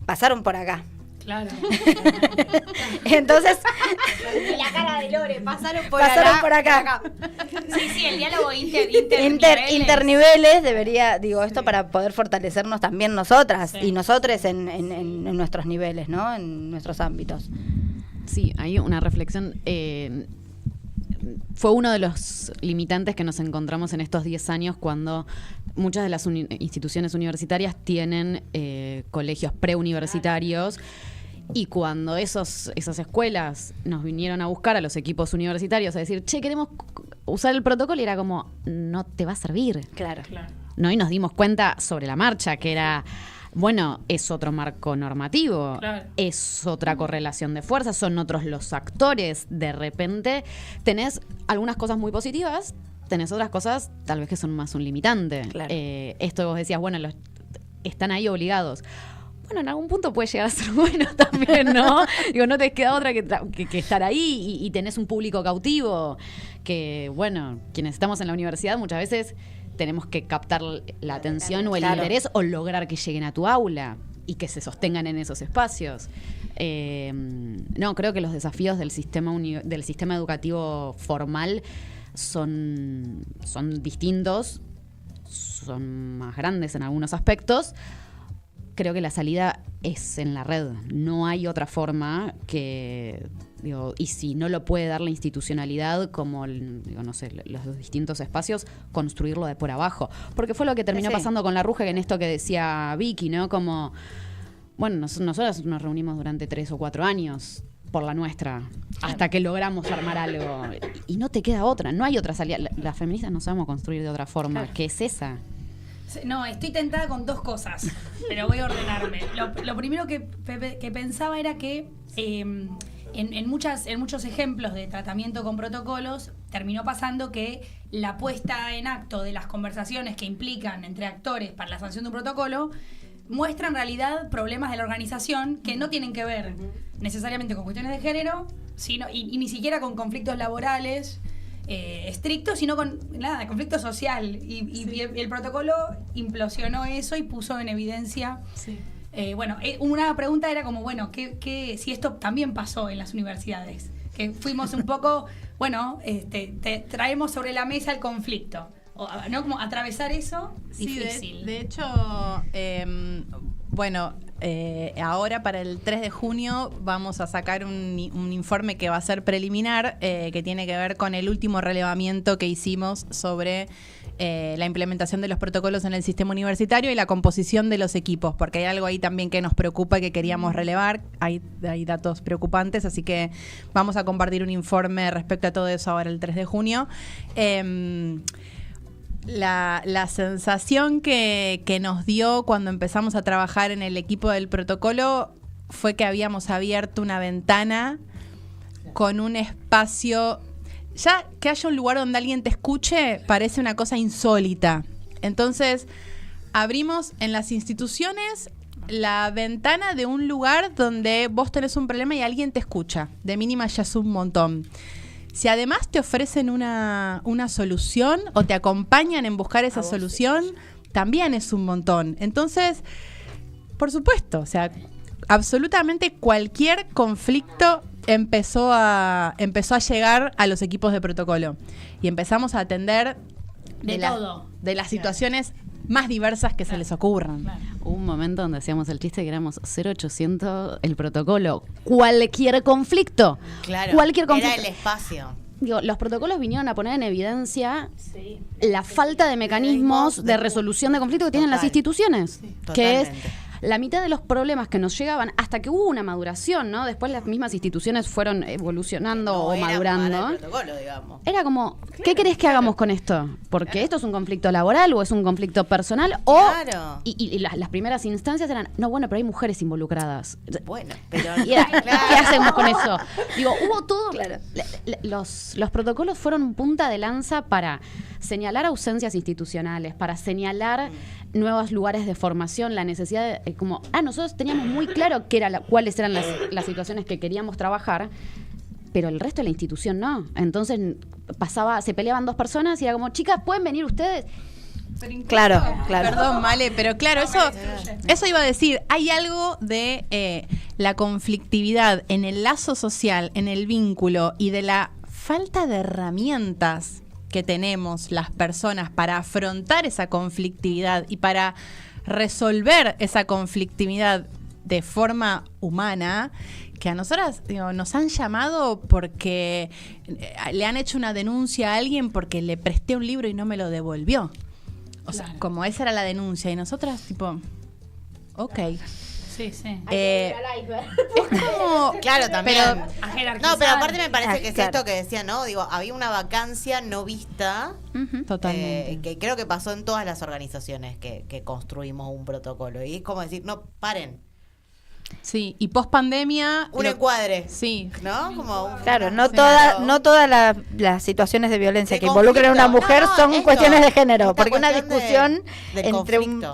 pasaron por acá. Claro. Entonces... Y la cara de Lore, pasaron por acá. Sí, el diálogo interniveles debería, esto para poder fortalecernos también nosotras y nosotres en nuestros niveles, ¿no? En nuestros ámbitos. Sí, hay una reflexión... fue uno de los limitantes que nos encontramos en estos 10 años cuando muchas de las instituciones universitarias tienen colegios preuniversitarios, y cuando esas escuelas nos vinieron a buscar a los equipos universitarios a decir, che, queremos usar el protocolo, y era como, no te va a servir. Claro. ¿No? Y nos dimos cuenta sobre la marcha que era... Bueno, es otro marco normativo, claro, es otra correlación de fuerzas, son otros los actores. De repente tenés algunas cosas muy positivas, tenés otras cosas tal vez que son más un limitante. Claro. Esto vos decías, bueno, están ahí obligados. Bueno, en algún punto puede llegar a ser bueno también, ¿no? Digo, no te queda otra que estar ahí y tenés un público cautivo que, bueno, quienes estamos en la universidad muchas veces... tenemos que captar la atención o el interés o lograr que lleguen a tu aula y que se sostengan en esos espacios. No, creo que los desafíos del sistema educativo formal son distintos, son más grandes en algunos aspectos. Creo que la salida es en la red. No hay otra forma que... y si no lo puede dar la institucionalidad, como los distintos espacios, construirlo de por abajo. Porque fue lo que terminó pasando con la RUGE, en esto que decía Vicky, ¿no? Como, bueno, nosotros nos reunimos durante 3 o 4 años por la nuestra, hasta que logramos armar algo. Y no te queda otra, no hay otra salida. Las feministas no sabemos construir de otra forma, que es esa. No, estoy tentada con 2 cosas, pero voy a ordenarme. Lo primero que pensaba era que... En muchos ejemplos de tratamiento con protocolos terminó pasando que la puesta en acto de las conversaciones que implican entre actores para la sanción de un protocolo muestra en realidad problemas de la organización que no tienen que ver necesariamente con cuestiones de género, sino y ni siquiera con conflictos laborales estrictos, sino con conflicto social. Y el protocolo implosionó eso y puso en evidencia... Sí. Una pregunta era como, bueno, si esto también pasó en las universidades, que fuimos un poco, traemos sobre la mesa el conflicto, ¿no? Como atravesar eso, difícil. De hecho, ahora para el 3 de junio vamos a sacar un informe que va a ser preliminar, que tiene que ver con el último relevamiento que hicimos sobre... la implementación de los protocolos en el sistema universitario y la composición de los equipos, porque hay algo ahí también que nos preocupa y que queríamos relevar. Hay datos preocupantes, así que vamos a compartir un informe respecto a todo eso ahora el 3 de junio. La sensación que nos dio cuando empezamos a trabajar en el equipo del protocolo fue que habíamos abierto una ventana con un espacio. Ya que haya un lugar donde alguien te escuche parece una cosa insólita. Entonces, abrimos en las instituciones la ventana de un lugar donde vos tenés un problema y alguien te escucha. De mínima ya es un montón. Si además te ofrecen una solución o te acompañan en buscar esa solución, también es un montón. Entonces, por supuesto, o sea, absolutamente cualquier conflicto empezó a llegar a los equipos de protocolo. Y empezamos a atender de las situaciones más diversas que se les ocurran. Hubo un momento donde hacíamos el chiste que éramos 0800 el protocolo. Cualquier conflicto. Claro, cualquier conflicto. era el espacio. Digo, los protocolos vinieron a poner en evidencia la falta de mecanismos de resolución de conflictos que tienen las instituciones. Que es la mitad de los problemas que nos llegaban hasta que hubo una maduración, ¿no? Después las mismas instituciones fueron evolucionando o madurando. Para el protocolo, digamos. Era como, ¿qué querés que hagamos con esto? Porque esto es un conflicto laboral o es un conflicto personal y las primeras instancias eran, no, bueno, pero hay mujeres involucradas. Bueno, pero ¿Qué hacemos con eso? Digo, hubo todo. Los protocolos fueron punta de lanza para señalar ausencias institucionales, para señalar nuevos lugares de formación, la necesidad de, nosotros teníamos muy claro cuáles eran las situaciones que queríamos trabajar, pero el resto de la institución no. Entonces se peleaban dos personas y era como, chicas, ¿pueden venir ustedes? Claro. Perdón, Male, pero claro, eso iba a decir. Hay algo de la conflictividad en el lazo social, en el vínculo y de la falta de herramientas que tenemos las personas para afrontar esa conflictividad y para resolver esa conflictividad de forma humana, que a nosotras nos han llamado porque le han hecho una denuncia a alguien porque le presté un libro y no me lo devolvió. O sea, como esa era la denuncia y nosotras ok. Sí. Es como... Claro, también. Pero pero aparte me parece que es esto que decía, ¿no? Digo, había una vacancia no vista. Totalmente. Que creo que pasó en todas las organizaciones que construimos un protocolo. Y es como decir, no, paren. Sí, y post pandemia Un encuadre. Sí. ¿No? Como Claro, no todas las situaciones de violencia que involucran a una mujer son cuestiones de género, porque una discusión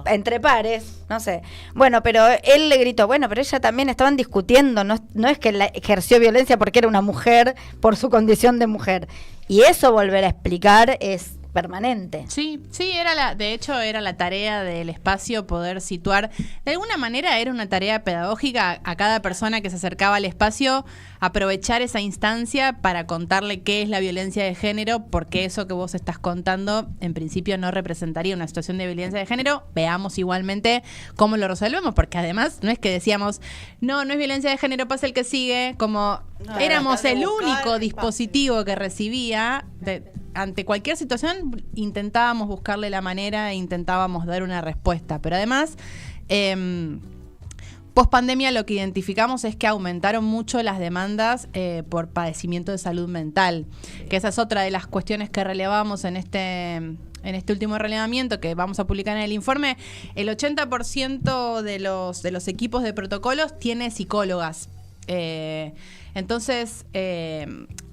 entre pares, no sé. Bueno, pero él le gritó, pero ella también estaban discutiendo, no es que ejerció violencia porque era una mujer por su condición de mujer. Y eso volver a explicar es permanente. Sí, de hecho era la tarea del espacio poder situar, de alguna manera era una tarea pedagógica a cada persona que se acercaba al espacio, aprovechar esa instancia para contarle qué es la violencia de género, porque eso que vos estás contando en principio no representaría una situación de violencia de género, veamos igualmente cómo lo resolvemos, porque además no es que decíamos, no es violencia de género, pasa el que sigue, como éramos el único dispositivo que recibía ante cualquier situación intentábamos buscarle la manera e intentábamos dar una respuesta. Pero además, post pandemia lo que identificamos es que aumentaron mucho las demandas por padecimiento de salud mental, que esa es otra de las cuestiones que relevamos en este último relevamiento que vamos a publicar en el informe. El 80% de los equipos de protocolos tiene psicólogas. Entonces...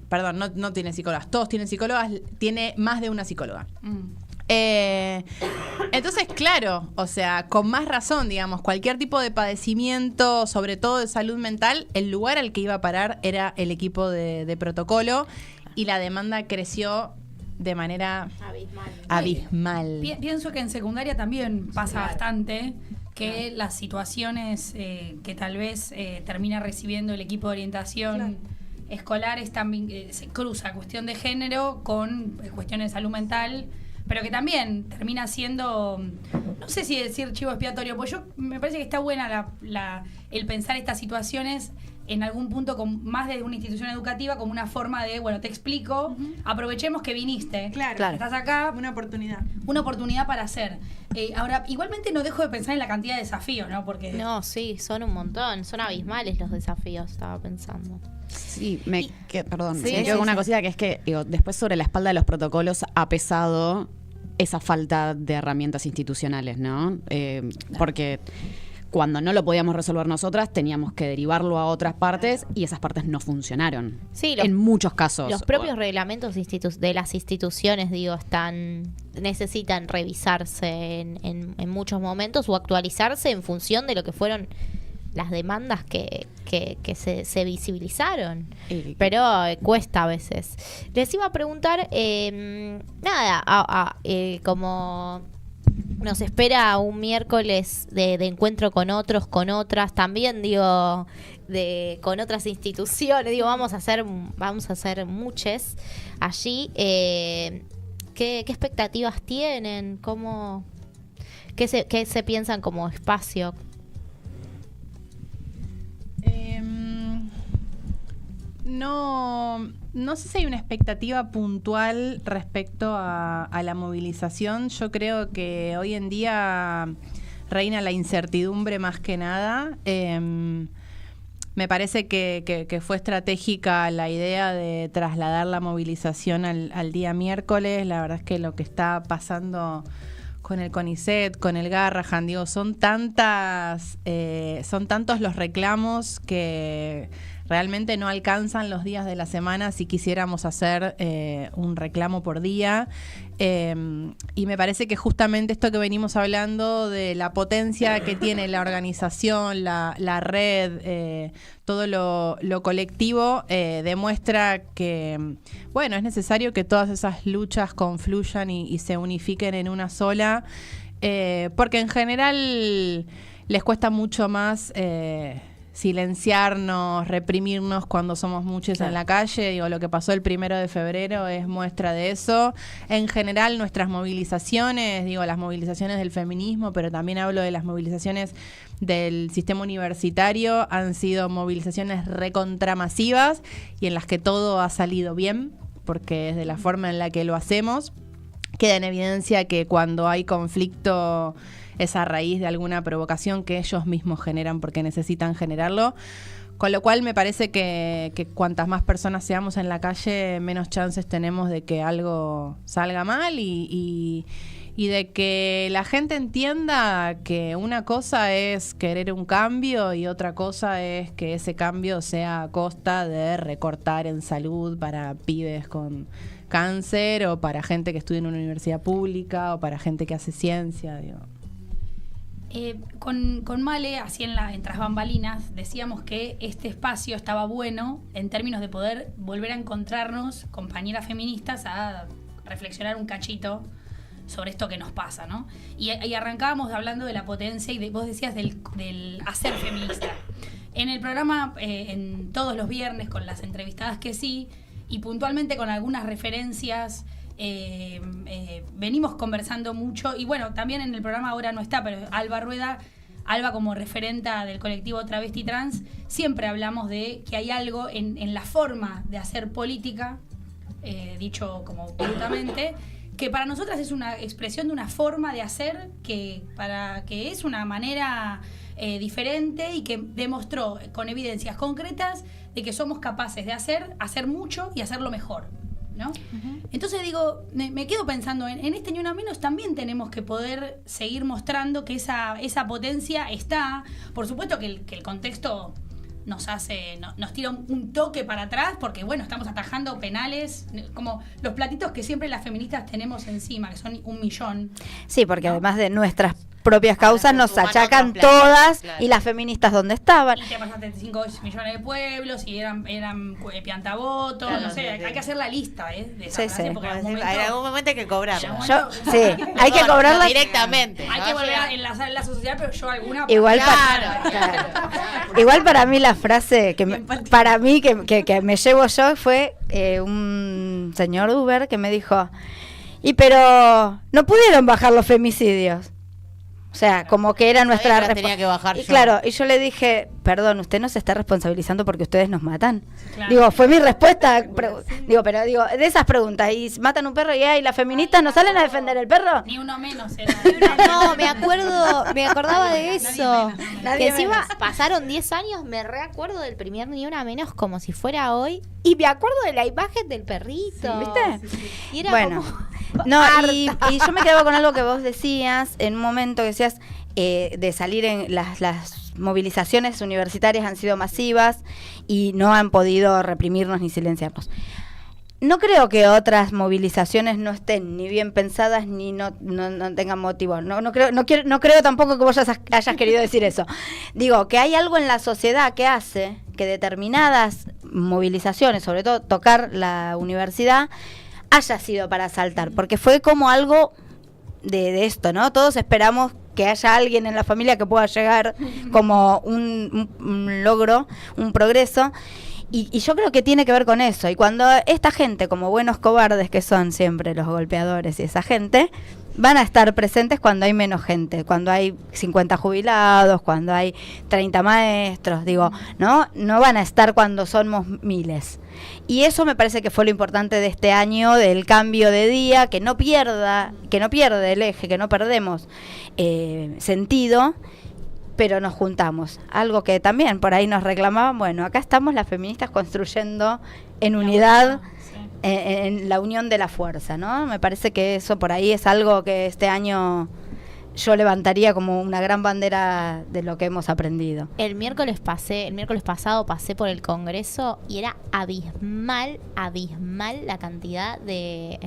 Perdón, no tiene psicólogas, todos tienen psicólogas, tiene más de una psicóloga. Entonces, claro, o sea, con más razón, digamos, cualquier tipo de padecimiento, sobre todo de salud mental, el lugar al que iba a parar era el equipo de protocolo y la demanda creció de manera abismal. Pienso que en secundaria también pasa bastante que las situaciones que tal vez termina recibiendo el equipo de orientación escolares también se cruza cuestión de género con cuestiones de salud mental, pero que también termina siendo, no sé si decir chivo expiatorio, pues me parece que está buena el pensar estas situaciones en algún punto con más de una institución educativa como una forma de, te explico, aprovechemos que viniste, claro. Estás acá, Una oportunidad para hacer. Ahora, igualmente no dejo de pensar en la cantidad de desafíos, ¿no? Porque no, sí, son un montón, son abismales los desafíos, estaba pensando. Sí, me quedo con una cosita que es que después sobre la espalda de los protocolos ha pesado esa falta de herramientas institucionales, ¿no? Porque cuando no lo podíamos resolver nosotras, teníamos que derivarlo a otras partes y esas partes no funcionaron. Sí, en muchos casos. Los propios reglamentos de las instituciones, digo, necesitan revisarse en muchos momentos o actualizarse en función de lo que fueron las demandas que se visibilizaron. Pero cuesta a veces. Les iba a preguntar, como nos espera un miércoles de encuentro con otros, con otras, también digo, con otras instituciones, digo, vamos a hacer muchas allí. ¿Qué expectativas tienen? ¿Qué se piensan como espacio? No sé si hay una expectativa puntual respecto a la movilización. Yo creo que hoy en día reina la incertidumbre más que nada. Me parece que fue estratégica la idea de trasladar la movilización al día miércoles. La verdad es que lo que está pasando con el CONICET, con el Garrahan, digo, son tantos los reclamos que realmente no alcanzan los días de la semana si quisiéramos hacer un reclamo por día. Y me parece que justamente esto que venimos hablando de la potencia que tiene la organización, la red, todo lo colectivo, demuestra que, bueno, es necesario que todas esas luchas confluyan y se unifiquen en una sola, porque en general les cuesta mucho más silenciarnos, reprimirnos cuando somos muchos en la calle. Digo, lo que pasó el 1 de febrero es muestra de eso. En general, nuestras movilizaciones, digo, las movilizaciones del feminismo, pero también hablo de las movilizaciones del sistema universitario, han sido movilizaciones recontramasivas y en las que todo ha salido bien, porque es de la forma en la que lo hacemos. Queda en evidencia que cuando hay conflicto es a raíz de alguna provocación que ellos mismos generan porque necesitan generarlo. Con lo cual me parece que cuantas más personas seamos en la calle, menos chances tenemos de que algo salga mal y de que la gente entienda que una cosa es querer un cambio y otra cosa es que ese cambio sea a costa de recortar en salud para pibes con cáncer o para gente que estudia en una universidad pública o para gente que hace ciencia, digo. Con Male, así en tras bambalinas, decíamos que este espacio estaba bueno en términos de poder volver a encontrarnos, compañeras feministas, a reflexionar un cachito sobre esto que nos pasa, ¿no? Y arrancábamos hablando de la potencia y vos decías del hacer feminista. En el programa, en todos los viernes, con las entrevistadas que sí, y puntualmente con algunas referencias, venimos conversando mucho, y bueno, también en el programa ahora no está, pero Alba Rueda, Alba como referenta del colectivo Travesti Trans, siempre hablamos de que hay algo en la forma de hacer política, dicho como brutamente, que para nosotras es una expresión de una forma de hacer que es una manera diferente y que demostró con evidencias concretas de que somos capaces de hacer mucho y hacerlo mejor, ¿no? Uh-huh. Entonces digo, me quedo pensando en este Ni Una Menos también tenemos que poder seguir mostrando que esa potencia está. Por supuesto que el contexto nos tira un toque para atrás, porque bueno, estamos atajando penales, como los platitos que siempre las feministas tenemos encima, que son 1 millón. Sí, porque además de nuestras propias causas nos achacan todas, claro. Y las feministas ¿dónde estaban? Y te pasaste 5 millones de pueblos y eran piantavotos, claro, no sé, hay que hacer la lista de esa frase, porque en algún momento hay que cobrarla. Hay que cobrarla directamente. Hay que volver a enlazar la sociedad, pero yo alguna... Igual para mí la frase que para mí que me llevo yo fue un señor Uber que me dijo, pero no pudieron bajar los femicidios. O sea, como que era nuestra tenía que bajar yo. Claro, y yo le dije, perdón, usted no se está responsabilizando porque ustedes nos matan. Claro. Digo, fue mi respuesta. De esas preguntas, y matan un perro y las feministas no salen a defender el perro. Ni uno menos era. No, me acordaba de eso. Que encima pasaron 10 años, me reacuerdo del primer Ni Una Menos como si fuera hoy. Y me acuerdo de la imagen del perrito. ¿Viste? Y era como... No, y yo me quedaba con algo que vos decías en un momento, que decías de salir en las movilizaciones universitarias han sido masivas y no han podido reprimirnos ni silenciarnos. No creo que otras movilizaciones no estén ni bien pensadas ni no tengan motivo. No creo tampoco que vos hayas querido decir eso. Digo, que hay algo en la sociedad que hace que determinadas movilizaciones, sobre todo tocar la universidad, haya sido para asaltar, porque fue como algo de esto, ¿no? Todos esperamos que haya alguien en la familia que pueda llegar como un logro, un progreso. Y yo creo que tiene que ver con eso. Y cuando esta gente, como buenos cobardes que son siempre los golpeadores y esa gente, van a estar presentes cuando hay menos gente, cuando hay 50 jubilados, cuando hay 30 maestros, digo, ¿no? No van a estar cuando somos miles. Y eso me parece que fue lo importante de este año, del cambio de día, que no pierde el eje, que no perdemos sentido, pero nos juntamos. Algo que también por ahí nos reclamaban, bueno, acá estamos las feministas construyendo en unidad, en la unión de la fuerza, ¿no? Me parece que eso por ahí es algo que este año yo levantaría como una gran bandera de lo que hemos aprendido. El miércoles pasado pasé por el Congreso y era abismal la cantidad de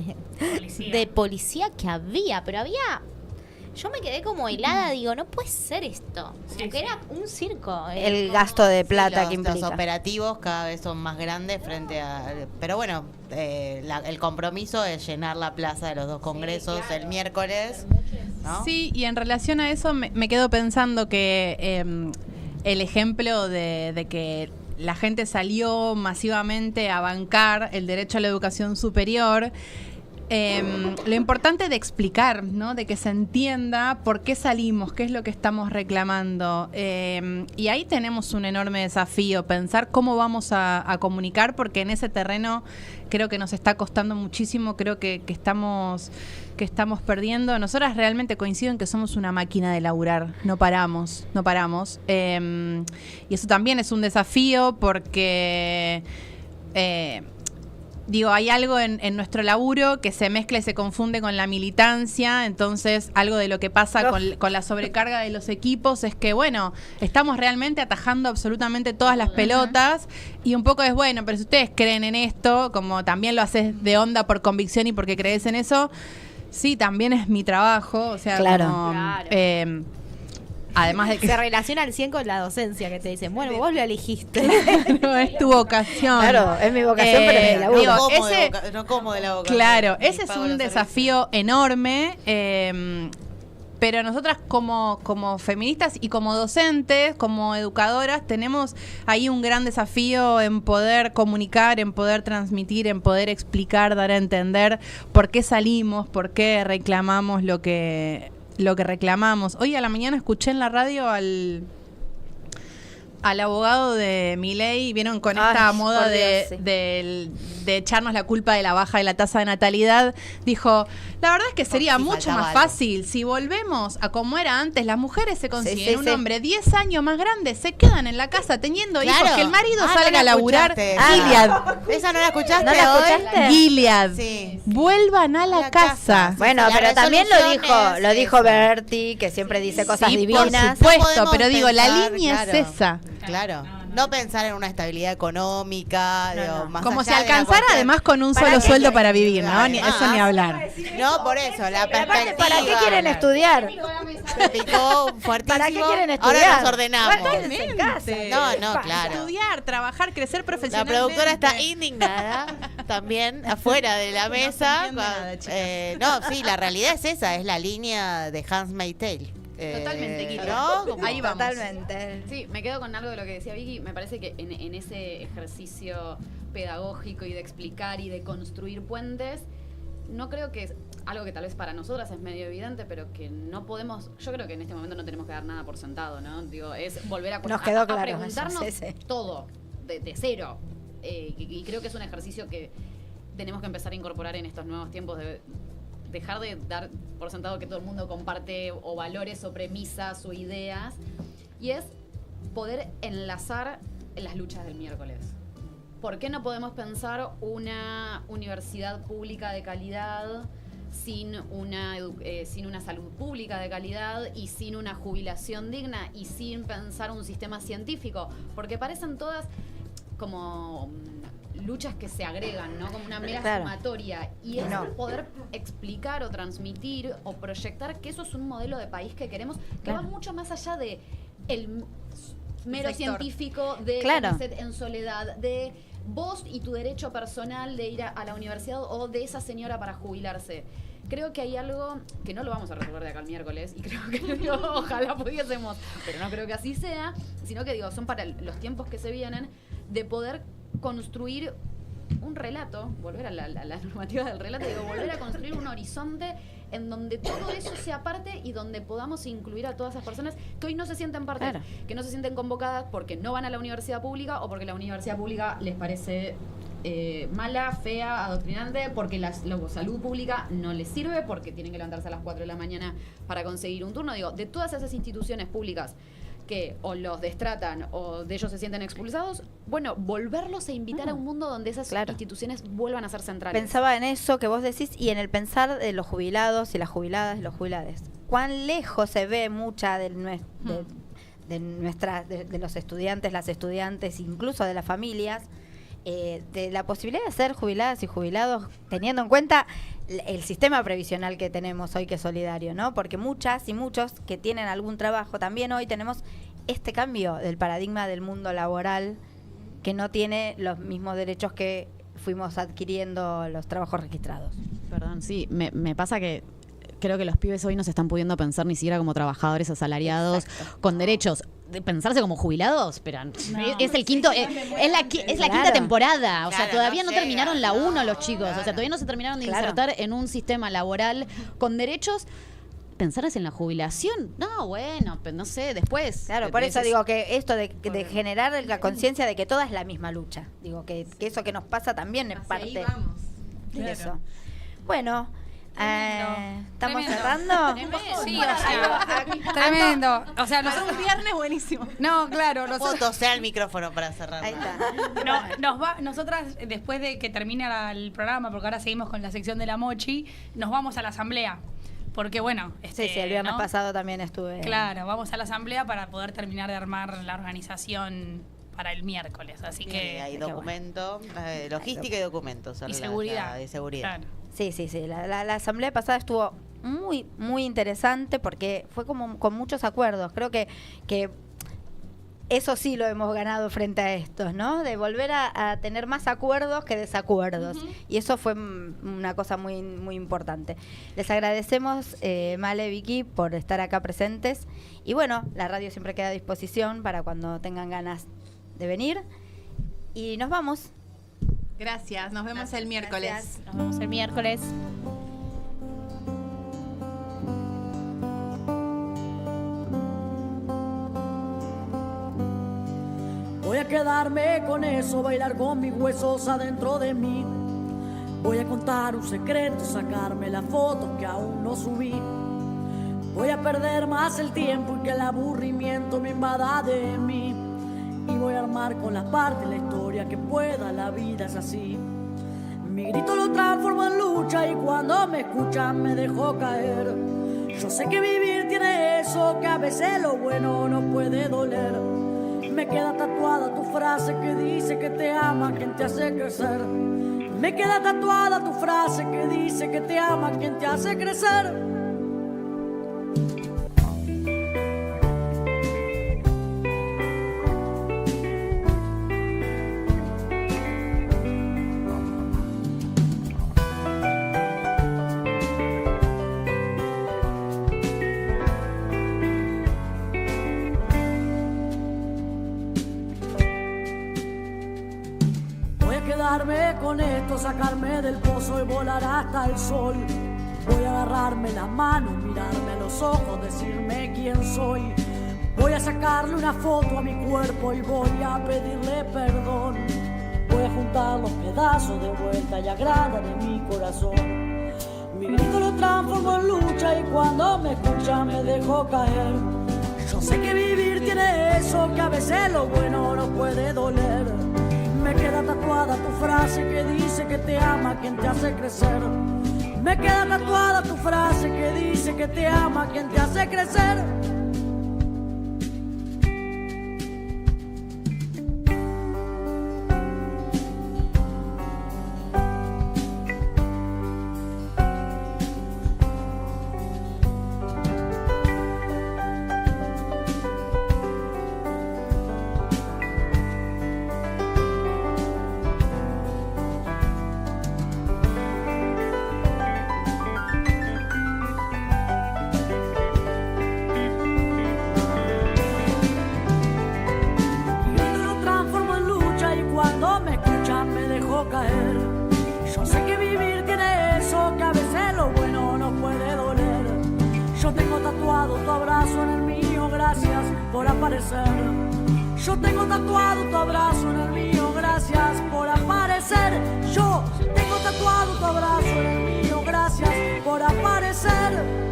policía que había, pero había... Yo me quedé como helada, digo, no puede ser esto. Porque era un circo. El gasto de plata que implica. Los operativos cada vez son más grandes frente a... Pero bueno, el compromiso es llenar la plaza de los dos congresos el miércoles, ¿no? Sí, y en relación a eso me quedo pensando que el ejemplo de que la gente salió masivamente a bancar el derecho a la educación superior... lo importante de explicar, ¿no? De que se entienda por qué salimos, qué es lo que estamos reclamando. Y ahí tenemos un enorme desafío, pensar cómo vamos a comunicar, porque en ese terreno creo que nos está costando muchísimo, creo que estamos perdiendo. Nosotras realmente coincido en que somos una máquina de laburar, no paramos. Y eso también es un desafío porque... Digo, hay algo en nuestro laburo que se mezcla y se confunde con la militancia, entonces algo de lo que pasa con la sobrecarga de los equipos es que, bueno, estamos realmente atajando absolutamente todas las pelotas y un poco es, bueno, pero si ustedes creen en esto, como también lo haces de onda por convicción y porque crees en eso, sí, también es mi trabajo, o sea, claro. Además de que se relaciona al 100 con la docencia, que te dicen, bueno, vos lo elegiste. No es tu vocación. Claro, es mi vocación, pero es mi laburo. No como de la vocación. Claro, ese es un desafío enorme, pero nosotras como feministas y como docentes, como educadoras, tenemos ahí un gran desafío en poder comunicar, en poder transmitir, en poder explicar, dar a entender por qué salimos, por qué reclamamos lo que reclamamos. Hoy a la mañana escuché en la radio al abogado de Milei, vieron con esta moda de echarnos la culpa de la baja de la tasa de natalidad, dijo, la verdad es que sería mucho más fácil si volvemos a como era antes, las mujeres se consiguen un hombre 10 años más grande, se quedan en la casa teniendo hijos, que el marido salga a laburar. Gilead. ¿Esa no la escuchaste? ¿No la escuchaste? Gilead. Sí. Vuelvan a la casa. Bueno, pero también lo dijo Berti, que siempre dice cosas divinas. Por supuesto, pero digo, la línea es esa. Claro. No pensar en una estabilidad económica, más como allá si alcanzara además con un solo sueldo para vivir, ¿no? Eso ni hablar. No, por eso, la perspectiva. ¿Para qué quieren estudiar? Se picó fuertísimo. ¿Para qué quieren estudiar? Ahora nos ordenamos. En casa. No, claro. Estudiar, trabajar, crecer La profesionalmente. productora está indignada también afuera de la mesa. No, sí, la realidad es esa, es la línea de Handmaid's Tale. Totalmente, Kiki. ¿No? Ahí vamos. Totalmente. Sí, me quedo con algo de lo que decía Vicky. Me parece que en ese ejercicio pedagógico y de explicar y de construir puentes, no creo que es algo que tal vez para nosotras es medio evidente, pero que no podemos, yo creo que en este momento no tenemos que dar nada por sentado, ¿no? Digo, es volver a preguntarnos todo, de cero. Y creo que es un ejercicio que tenemos que empezar a incorporar en estos nuevos tiempos de dejar de dar por sentado que todo el mundo comparte o valores o premisas o ideas, y es poder enlazar las luchas del miércoles. ¿Por qué no podemos pensar una universidad pública de calidad sin una salud pública de calidad y sin una jubilación digna y sin pensar un sistema científico, porque parecen todas como luchas que se agregan, ¿no? Como una mera sumatoria. Y es poder explicar o transmitir o proyectar que eso es un modelo de país que queremos, que va mucho más allá de el mero científico, de nacer en soledad, de vos y tu derecho personal de ir a la universidad o de esa señora para jubilarse. Creo que hay algo que no lo vamos a resolver de acá el miércoles y creo que ojalá pudiésemos, pero no creo que así sea, sino que son para los tiempos que se vienen de poder construir un relato, volver a la normativa del relato, volver a construir un horizonte en donde todo eso sea parte y donde podamos incluir a todas esas personas que hoy no se sienten parte, que no se sienten convocadas porque no van a la universidad pública o porque la universidad pública les parece mala, fea, adoctrinante, porque la salud pública no les sirve, porque tienen que levantarse a las 4 de la mañana para conseguir un turno. De todas esas instituciones públicas que o los destratan o de ellos se sienten expulsados, volverlos a invitar a un mundo donde esas instituciones vuelvan a ser centrales. Pensaba en eso que vos decís y en el pensar de los jubilados y las jubiladas y los jubilades. ¿Cuán lejos se ve mucha de los estudiantes, las estudiantes, incluso de las familias, de la posibilidad de ser jubiladas y jubilados, teniendo en cuenta el sistema previsional que tenemos hoy, que es solidario, ¿no? Porque muchas y muchos que tienen algún trabajo, también hoy tenemos este cambio del paradigma del mundo laboral que no tiene los mismos derechos que fuimos adquiriendo los trabajos registrados. Perdón, sí, me pasa que creo que los pibes hoy no se están pudiendo pensar ni siquiera como trabajadores asalariados con derechos. De pensarse como jubilados, pero es el quinto, es la quinta temporada, o sea, todavía no terminaron la 1 los chicos, o sea, todavía no se terminaron de insertar en un sistema laboral con derechos. Pensarse en la jubilación, no sé, después. Claro, por eso digo que esto de generar la conciencia de que toda es la misma lucha, digo que eso que nos pasa también es parte de eso. Bueno, ¿estamos cerrando? Sí, tremendo. O sea, un viernes buenísimo. No, claro. Foto sea el micrófono para cerrar. Ahí está. Nosotras, después de que termine el programa, porque ahora seguimos con la sección de la Mochi, nos vamos a la asamblea. Porque sí, el viernes pasado también estuve. Claro, vamos a la asamblea para poder terminar de armar la organización para el miércoles. Así que hay documento, logística y documentos. Y seguridad. Y seguridad. Claro. Sí. La asamblea pasada estuvo muy, muy interesante porque fue como con muchos acuerdos. Creo que eso sí lo hemos ganado frente a estos, ¿no? De volver a tener más acuerdos que desacuerdos. Y eso fue una cosa muy, muy importante. Les agradecemos, Male, Vicky, por estar acá presentes. Y la radio siempre queda a disposición para cuando tengan ganas de venir. Y nos vamos. Gracias, nos vemos el miércoles. Gracias. Nos vemos el miércoles. Voy a quedarme con eso, bailar con mis huesos adentro de mí. Voy a contar un secreto, sacarme las fotos que aún no subí. Voy a perder más el tiempo y que el aburrimiento me invada de mí. Y voy a armar con las partes la historia que pueda, la vida es así. Mi grito lo transformo en lucha y cuando me escuchan me dejo caer. Yo sé que vivir tiene eso, que a veces lo bueno no puede doler. Me queda tatuada tu frase que dice que te ama quien te hace crecer. Me queda tatuada tu frase que dice que te ama quien te hace crecer. Con esto sacarme del pozo y volar hasta el sol. Voy a agarrarme la mano, mirarme a los ojos, decirme quién soy. Voy a sacarle una foto a mi cuerpo y voy a pedirle perdón. Voy a juntar los pedazos de vuelta y agrada de mi corazón. Mi grito lo transformo en lucha y cuando me escucha me dejo caer. Yo sé que vivir tiene eso, que a veces lo bueno no puede doler. Me queda tatuada tu frase que dice que te ama quien te hace crecer. Me queda tatuada tu frase que dice que te ama quien te hace crecer. Caer. Yo sé que vivir tiene eso, que a veces lo bueno no puede doler. Yo tengo tatuado tu abrazo en el mío, gracias por aparecer. Yo tengo tatuado tu abrazo en el mío, gracias por aparecer. Yo tengo tatuado tu abrazo en el mío, gracias por aparecer.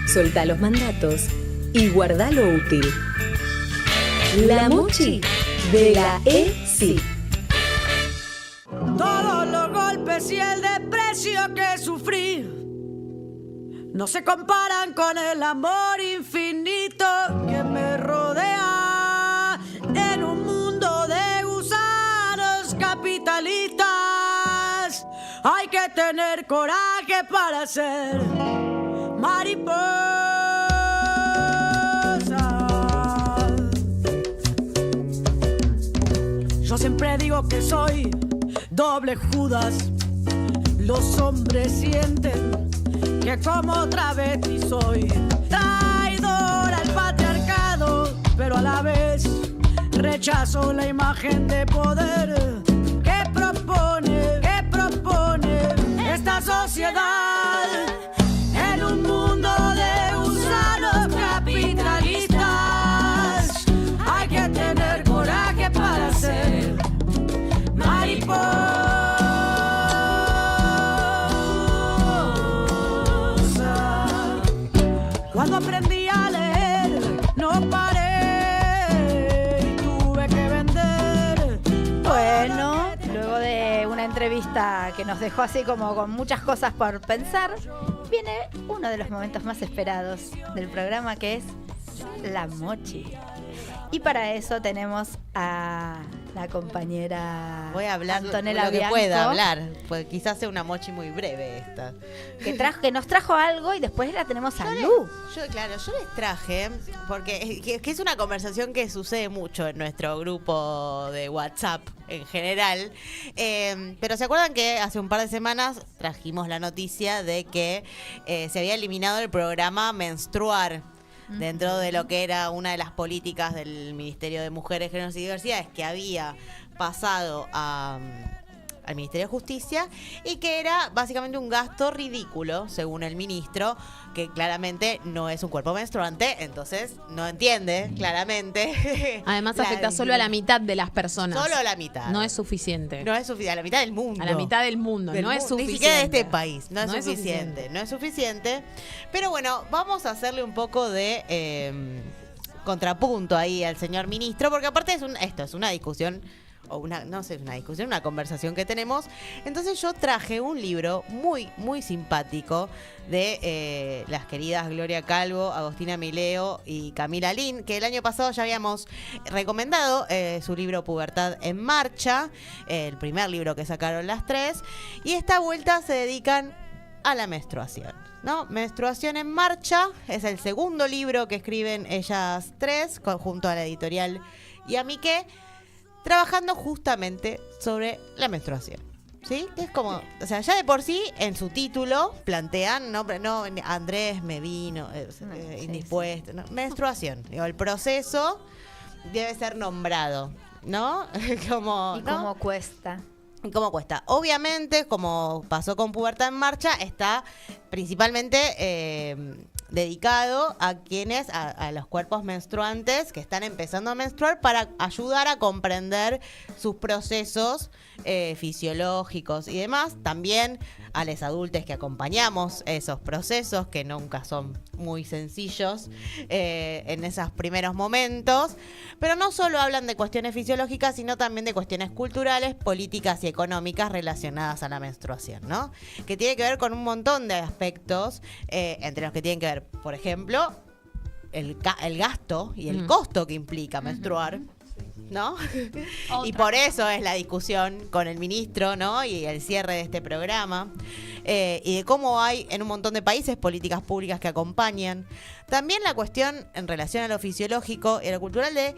Soltá los mandatos y guardá lo útil. La Mochi de la ESI. Todos los golpes y el desprecio que sufrí no se comparan con el amor infinito que me rodea en un mundo de gusanos capitalistas. Hay que tener coraje para ser mariposa. Yo siempre digo que soy doble Judas. Los hombres sienten que como travesti soy traidor al patriarcado, pero a la vez rechazo la imagen de poder que propone esta sociedad. En un mundo de gusanos capitalistas hay que tener coraje para ser mariposa. Cuando aprendí a leer no paré y tuve que vender. Bueno, luego de una entrevista que nos dejó así como con muchas cosas por pensar, viene uno de los momentos más esperados del programa, que es La Mochi. Y para eso tenemos a la compañera Voy a hablar Antonella lo que Bianco, pueda hablar, pues quizás sea una mochi muy breve esta. que nos trajo algo y después la tenemos a Lu. Yo les traje, porque que es una conversación que sucede mucho en nuestro grupo de WhatsApp en general, pero ¿se acuerdan que hace un par de semanas trajimos la noticia de que se había eliminado el programa Menstruar dentro de lo que era una de las políticas del Ministerio de Mujeres, Géneros y Diversidades, que había pasado al Ministerio de Justicia, y que era básicamente un gasto ridículo, según el ministro, que claramente no es un cuerpo menstruante, entonces no entiende claramente. Además afecta solo a la mitad de las personas. Solo a la mitad. No es suficiente. No es suficiente, a la mitad del mundo. A la mitad del mundo, no es suficiente. Ni siquiera de este país, no es suficiente. Pero bueno, vamos a hacerle un poco de contrapunto ahí al señor ministro, porque aparte esto es una discusión, o una conversación que tenemos. Entonces yo traje un libro muy, muy simpático de las queridas Gloria Calvo, Agostina Mileo y Camila Lin, que el año pasado ya habíamos recomendado su libro Pubertad en Marcha, el primer libro que sacaron las tres, y esta vuelta se dedican a la menstruación, ¿no? Menstruación en Marcha es el segundo libro que escriben ellas tres, junto a la editorial Yamiqué, trabajando justamente sobre la menstruación, ¿sí? Que es como, o sea, ya de por sí en su título plantean, no Andrés me vino indispuesto, sí. No, menstruación, digo, el proceso debe ser nombrado, ¿no? Como, ¿y ¿no? cómo cuesta? ¿Y cómo cuesta? Obviamente, como pasó con Pubertad en Marcha, está principalmente dedicado a quienes, a los cuerpos menstruantes que están empezando a menstruar para ayudar a comprender sus procesos fisiológicos y demás. También a los adultos que acompañamos esos procesos, que nunca son muy sencillos en esos primeros momentos. Pero no solo hablan de cuestiones fisiológicas, sino también de cuestiones culturales, políticas y económicas relacionadas a la menstruación, ¿no? Que tiene que ver con un montón de aspectos, entre los que tienen que ver, por ejemplo, el gasto y el costo que implica menstruar, ¿no? Y por eso es la discusión con el ministro, ¿no? Y el cierre de este programa. Y de cómo hay en un montón de países políticas públicas que acompañan. También la cuestión en relación a lo fisiológico y a lo cultural de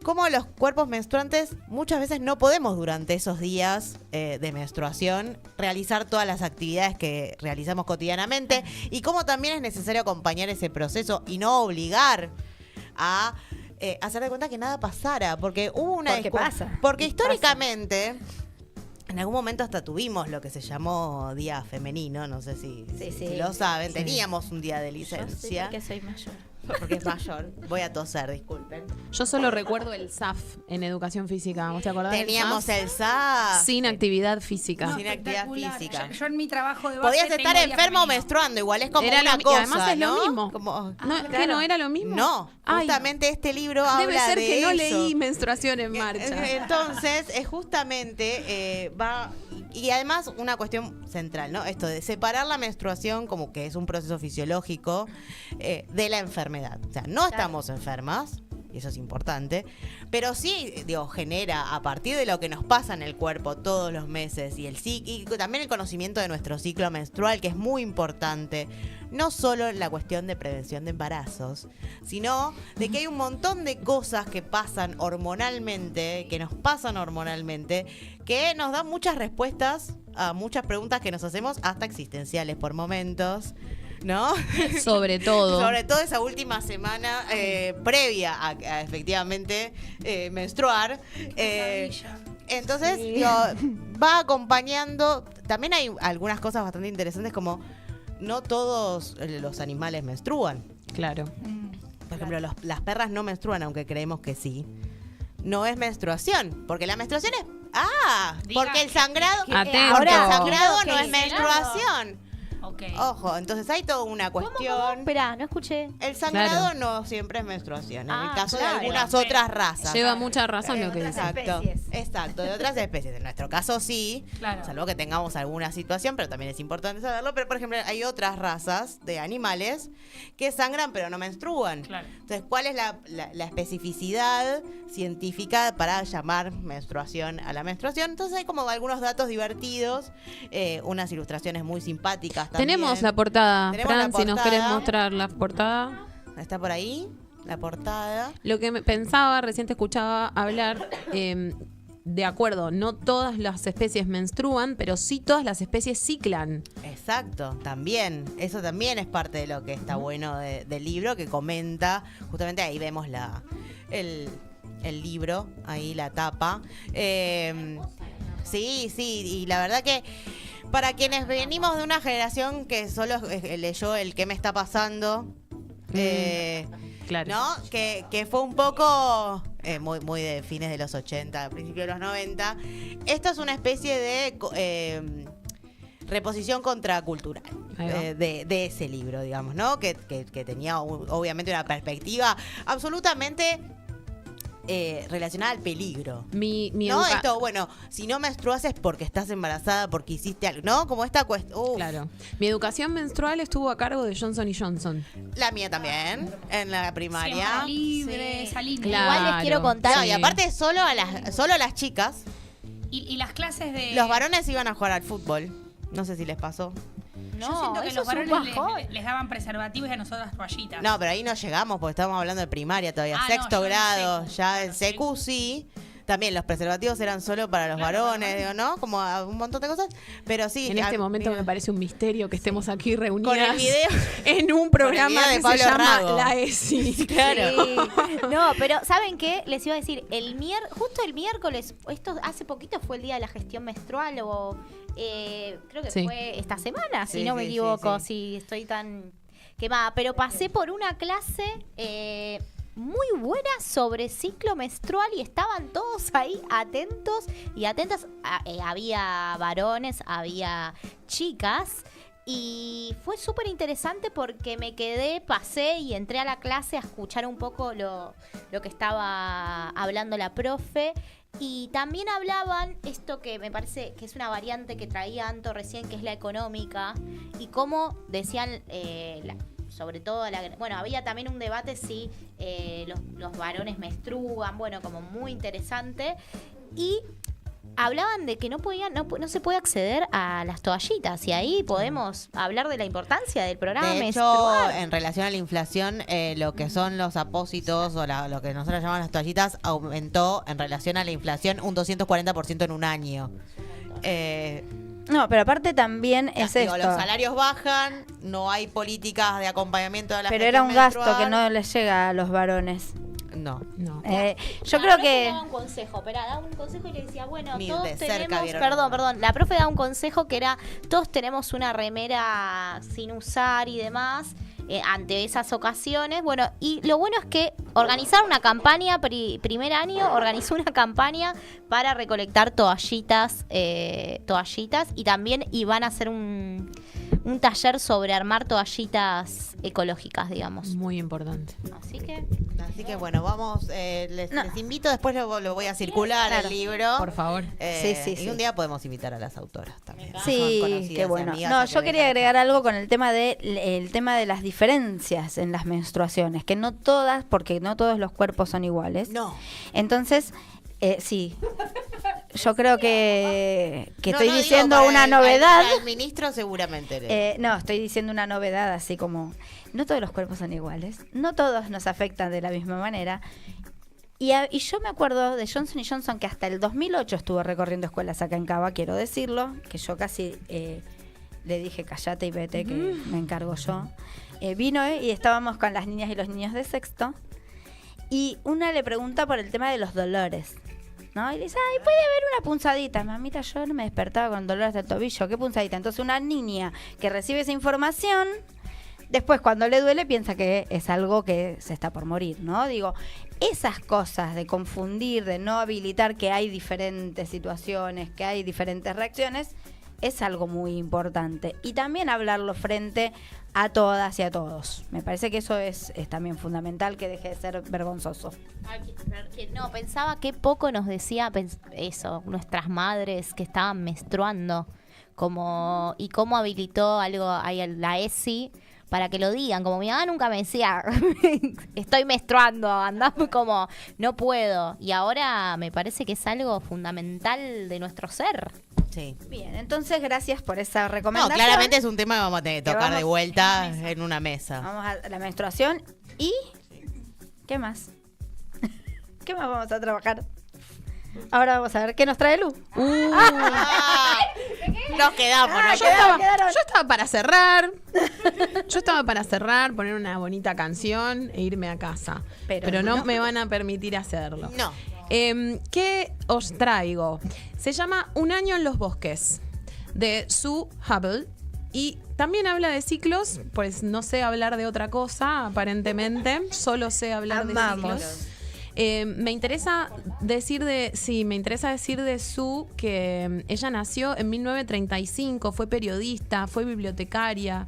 cómo los cuerpos menstruantes muchas veces no podemos durante esos días de menstruación realizar todas las actividades que realizamos cotidianamente, y cómo también es necesario acompañar ese proceso y no obligar a hacer de cuenta que nada pasara, porque hubo una porque históricamente en algún momento hasta tuvimos lo que se llamó Día Femenino, no sé si lo saben, teníamos un día de licencia. Yo sé porque soy mayor. Porque es mayor. Voy a toser, disculpen. Yo solo recuerdo el SAF en educación física. ¿Vos te acordás? Teníamos el SAF. Sin actividad física. No, sin actividad física. Yo en mi trabajo de base podías estar tengo enfermo o menstruando, igual es como era una lo, cosa, y además es ¿no? lo mismo. Como, ¿Que no era lo mismo? No, justamente este libro habla de debe ser que no eso. leí Menstruación en Marcha. Entonces, es justamente va... Y además una cuestión central, ¿no? Esto de separar la menstruación como que es un proceso fisiológico de la enfermedad. O sea, no estamos enfermas, y eso es importante, pero sí, digo, genera a partir de lo que nos pasa en el cuerpo todos los meses y también el conocimiento de nuestro ciclo menstrual, que es muy importante, no solo la cuestión de prevención de embarazos, sino de que hay un montón de cosas que pasan hormonalmente, que nos dan muchas respuestas a muchas preguntas que nos hacemos, hasta existenciales por momentos, ¿no? Sobre todo esa última semana previa a efectivamente menstruar. Entonces, digo, va acompañando. También hay algunas cosas bastante interesantes, como no todos los animales menstruan. Claro. Por ejemplo, las perras no menstruan, aunque creemos que sí. No es menstruación, porque la menstruación es... porque el sangrado... Porque el sangrado no es menstruación. Okay. Ojo, entonces hay toda una cuestión. ¿Cómo? Espera, no escuché. El sangrado no siempre es menstruación. En el caso de algunas otras razas. Lleva mucha razón lo que dice. Exacto, de otras especies. En nuestro caso sí, salvo que tengamos alguna situación, pero también es importante saberlo. Pero, por ejemplo, hay otras razas de animales que sangran pero no menstruan. Entonces, ¿cuál es la especificidad científica para llamar menstruación a la menstruación? Entonces hay como algunos datos divertidos, unas ilustraciones muy simpáticas también. Tenemos la portada, Fran, si nos portada. querés mostrar la portada. Está por ahí, la portada. Lo que pensaba, recién te escuchaba hablar, de acuerdo, no todas las especies menstruan, pero sí todas las especies ciclan. Exacto, también. Eso también es parte de lo que está bueno del libro, que comenta, justamente ahí vemos el libro, ahí la tapa. Sí, y la verdad que para quienes venimos de una generación que solo leyó el ¿Qué me está pasando? Claro. ¿No? Que fue un poco muy de fines de los 80, principios de los 90. Esto es una especie de reposición contracultural de ese libro, digamos, ¿no? Que tenía obviamente una perspectiva absolutamente relacionada al peligro. ¿No? Esto, bueno, si no menstruas es porque estás embarazada, porque hiciste algo, ¿no? Como esta cuestión. Claro. Mi educación menstrual estuvo a cargo de Johnson & Johnson. La mía también, en la primaria. Libre, salir. Claro. Igual les quiero contar. No, y aparte solo a las chicas. Y las clases de... Los varones iban a jugar al fútbol. No sé si les pasó. Yo siento que los varones les daban preservativos y a nosotras toallitas. No, pero ahí no llegamos porque estábamos hablando de primaria todavía. Sexto grado, ya en secu sí. También los preservativos eran solo para los varones, digo, ¿no? Como un montón de cosas. Pero sí. En este momento me parece un misterio que estemos aquí reunidas con el video, en un programa de que Pablo se llama Rago. La ESI. Claro. Sí. No, pero ¿saben qué? Les iba a decir, justo el miércoles, esto hace poquito fue el día de la gestión menstrual creo que fue esta semana, si no me equivoco, si estoy tan... quemada, pero pasé por una clase muy buena sobre ciclo menstrual y estaban todos ahí atentos y atentas. Había varones, había chicas. Y fue súper interesante porque pasé y entré a la clase a escuchar un poco lo que estaba hablando la profe. Y también hablaban esto que me parece que es una variante que traía Anto recién, que es la económica. Y cómo decían, sobre todo, bueno, había también un debate si los varones menstruan, bueno, como muy interesante. Y hablaban de que no se puede acceder a las toallitas y ahí podemos hablar de la importancia del programa de menstrual. hecho, en relación a la inflación, lo que son los apósitos o lo que nosotros llamamos las toallitas aumentó en relación a la inflación un 240% en un año. No, pero aparte también es esto. Los salarios bajan, no hay políticas de acompañamiento de la pero gente era un gasto menstrual. que no les llega a los varones. No. Yo creo que daba un consejo, daba un consejo y le decía, bueno, Ni todos de cerca tenemos, vieron perdón, la profe daba un consejo que era, todos tenemos una remera sin usar y demás, ante esas ocasiones. Bueno, y lo bueno es que organizaron una campaña, primer año organizó una campaña para recolectar toallitas y también iban a hacer un taller sobre armar toallitas ecológicas, digamos. Muy importante. Así que bueno, vamos, les invito, después lo voy a circular el libro. Por favor. Sí. Y un día podemos invitar a las autoras también. Sí, qué bueno. No, yo quería agregar algo con el tema de las diferencias en las menstruaciones, que no todas, porque no todos los cuerpos son iguales. No. Entonces, sí. Yo creo que No, estoy no, diciendo digo, una para novedad. el ministro seguramente. No, estoy diciendo una novedad, así como no todos los cuerpos son iguales, no todos nos afectan de la misma manera. Y yo me acuerdo de Johnson & Johnson, que hasta el 2008 estuvo recorriendo escuelas acá en Cava, quiero decirlo, que yo casi le dije callate y vete, que me encargo yo. Vino y estábamos con las niñas y los niños de sexto, y una le pregunta por el tema de los dolores, ¿no? Y le dice, ay, puede haber una punzadita. Mamita, yo no me despertaba con dolores del tobillo, ¿qué punzadita? Entonces una niña que recibe esa información, después cuando le duele piensa que es algo que se está por morir, ¿no? Digo, esas cosas de confundir, de no habilitar que hay diferentes situaciones, que hay diferentes reacciones, es algo muy importante. Y también hablarlo frente a todas y a todos. Me parece que eso es también fundamental, que deje de ser vergonzoso. No, pensaba que poco nos decía eso, nuestras madres que estaban menstruando, y cómo habilitó algo ahí la ESI para que lo digan, como mi mamá nunca me decía, estoy menstruando, andamos como, no puedo. Y ahora me parece que es algo fundamental de nuestro ser. Sí. Bien, entonces gracias por esa recomendación. No, claramente es un tema que vamos a tener que tocar de vuelta en una mesa. Vamos a la menstruación y... ¿Qué más? ¿Qué más vamos a trabajar? Ahora vamos a ver qué nos trae Lu. Nos quedamos. Yo estaba para cerrar. Yo estaba para cerrar, poner una bonita canción e irme a casa. Pero no me van a permitir hacerlo. No. ¿Qué os traigo? Se llama Un año en los bosques, de Sue Hubble. Y también habla de ciclos, pues no sé hablar de otra cosa, aparentemente. Solo sé hablar de ciclos. Me interesa decir de Sue que ella nació en 1935, fue periodista, fue bibliotecaria.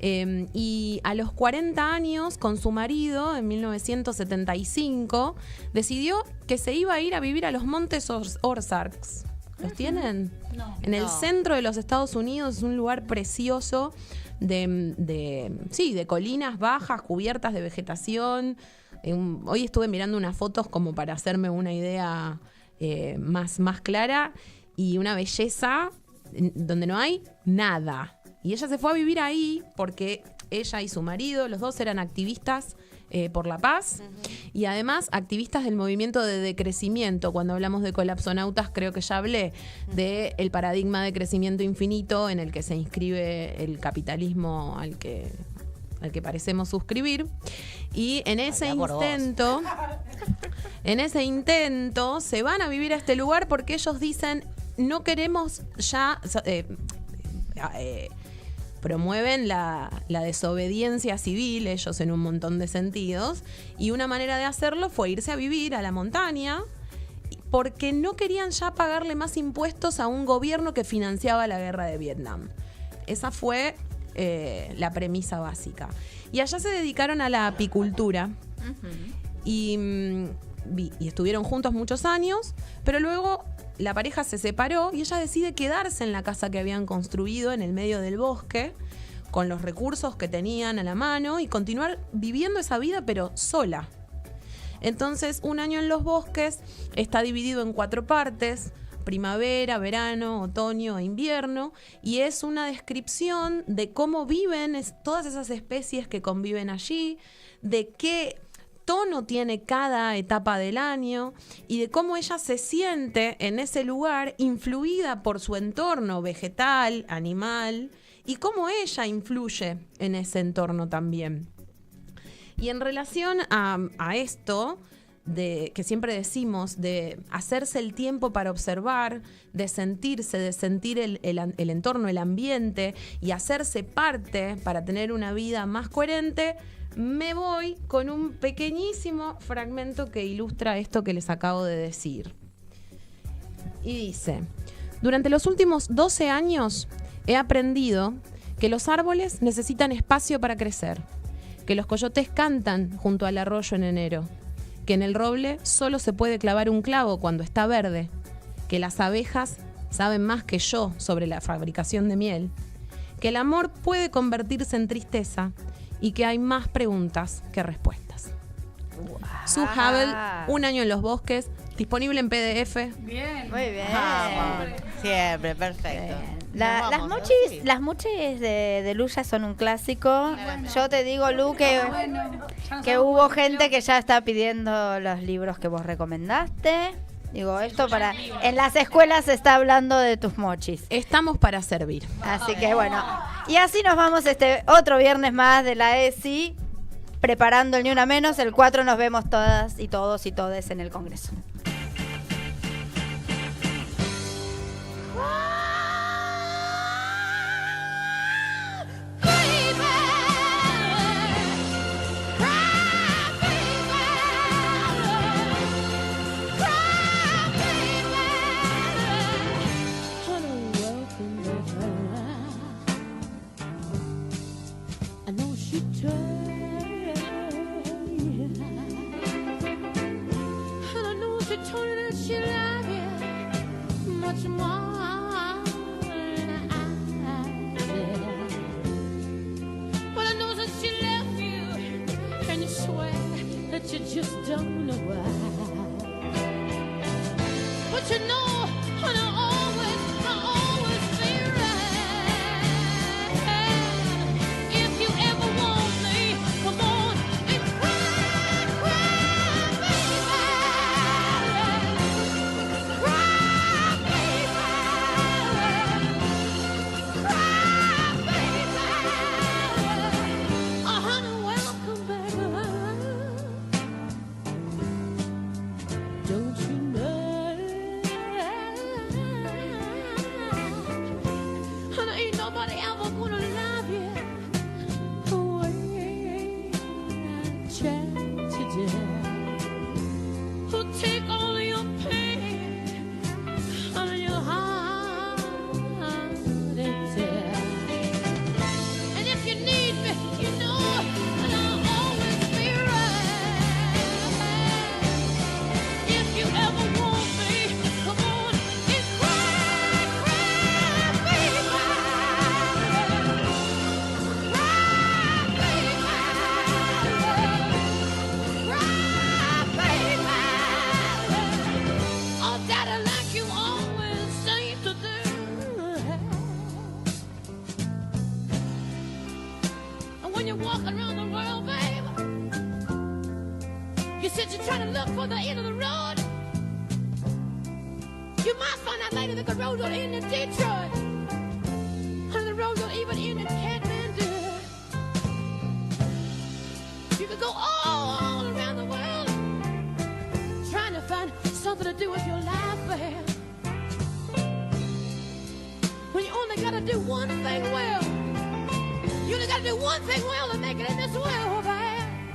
Y a los 40 años, con su marido, en 1975, decidió que se iba a ir a vivir a los Montes Ozarks. ¿Los tienen? No. En el centro de los Estados Unidos, es un lugar precioso de colinas bajas, cubiertas de vegetación. Hoy estuve mirando unas fotos como para hacerme una idea más clara, y una belleza donde no hay nada. Y ella se fue a vivir ahí porque ella y su marido, los dos eran activistas por la paz, y además activistas del movimiento de decrecimiento. Cuando hablamos de colapsonautas, creo que ya hablé del paradigma de crecimiento infinito en el que se inscribe el capitalismo al que parecemos suscribir. Y en ese intento se van a vivir a este lugar porque ellos dicen, no queremos ya promueven la desobediencia civil, ellos en un montón de sentidos, y una manera de hacerlo fue irse a vivir a la montaña porque no querían ya pagarle más impuestos a un gobierno que financiaba la guerra de Vietnam. Esa fue la premisa básica. Y allá se dedicaron a la apicultura. Y estuvieron juntos muchos años, pero luego la pareja se separó y ella decide quedarse en la casa que habían construido en el medio del bosque, con los recursos que tenían a la mano, y continuar viviendo esa vida, pero sola. Entonces, Un año en los bosques está dividido en 4 partes: primavera, verano, otoño e invierno, y es una descripción de cómo viven todas esas especies que conviven allí, de qué tono tiene cada etapa del año y de cómo ella se siente en ese lugar influida por su entorno vegetal, animal, y cómo ella influye en ese entorno también. Y en relación a esto, que siempre decimos, de hacerse el tiempo para observar, de sentirse, de sentir el entorno, el ambiente, y hacerse parte para tener una vida más coherente, me voy con un pequeñísimo fragmento que ilustra esto que les acabo de decir. Y dice: durante los últimos 12 años he aprendido que los árboles necesitan espacio para crecer, que los coyotes cantan junto al arroyo en enero, que en el roble solo se puede clavar un clavo cuando está verde, que las abejas saben más que yo sobre la fabricación de miel, que el amor puede convertirse en tristeza y que hay más preguntas que respuestas. Wow. Sue Havel, Un año en los bosques, disponible en PDF. Bien, muy bien. Siempre, perfecto. Las mochis de Luya son un clásico. Yo te digo, Lu, que hubo gente que ya está pidiendo los libros que vos recomendaste. Digo, esto para... En las escuelas se está hablando de tus mochis. Estamos para servir. Así que bueno. Y así nos vamos otro viernes más de la ESI, preparando el Ni Una Menos. El 4 nos vemos todas y todos y todes en el Congreso. You just don't know why. But you know, and I always be right. If you ever want me, come on and cry, baby. Cry, baby. Honey, welcome back. Don't you know? And ain't nobody ever gonna love you the way I try to do. Who'll take all of your pain out of your heart and tear. And if you need me, you know, and I'll always be right. If you ever want me, come on and cry, baby. Cry, baby. Oh, daddy, like you always seem to do. And when you're walking around the world, baby, you said you're trying to look for the end of the road. You might find out later that the road don't end in Detroit, and the road don't even end in Kathmandu. You could go all around the world trying to find something to do with your life, babe. When you only gotta do one thing well, gotta do one thing well to make it in this world, man.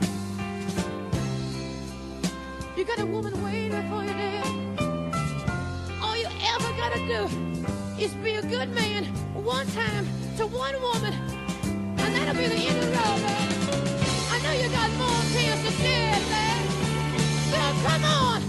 You got a woman waiting for you there. All you ever gotta do is be a good man one time to one woman, and that'll be the end of the road, man. I know you got more tears to shed, man.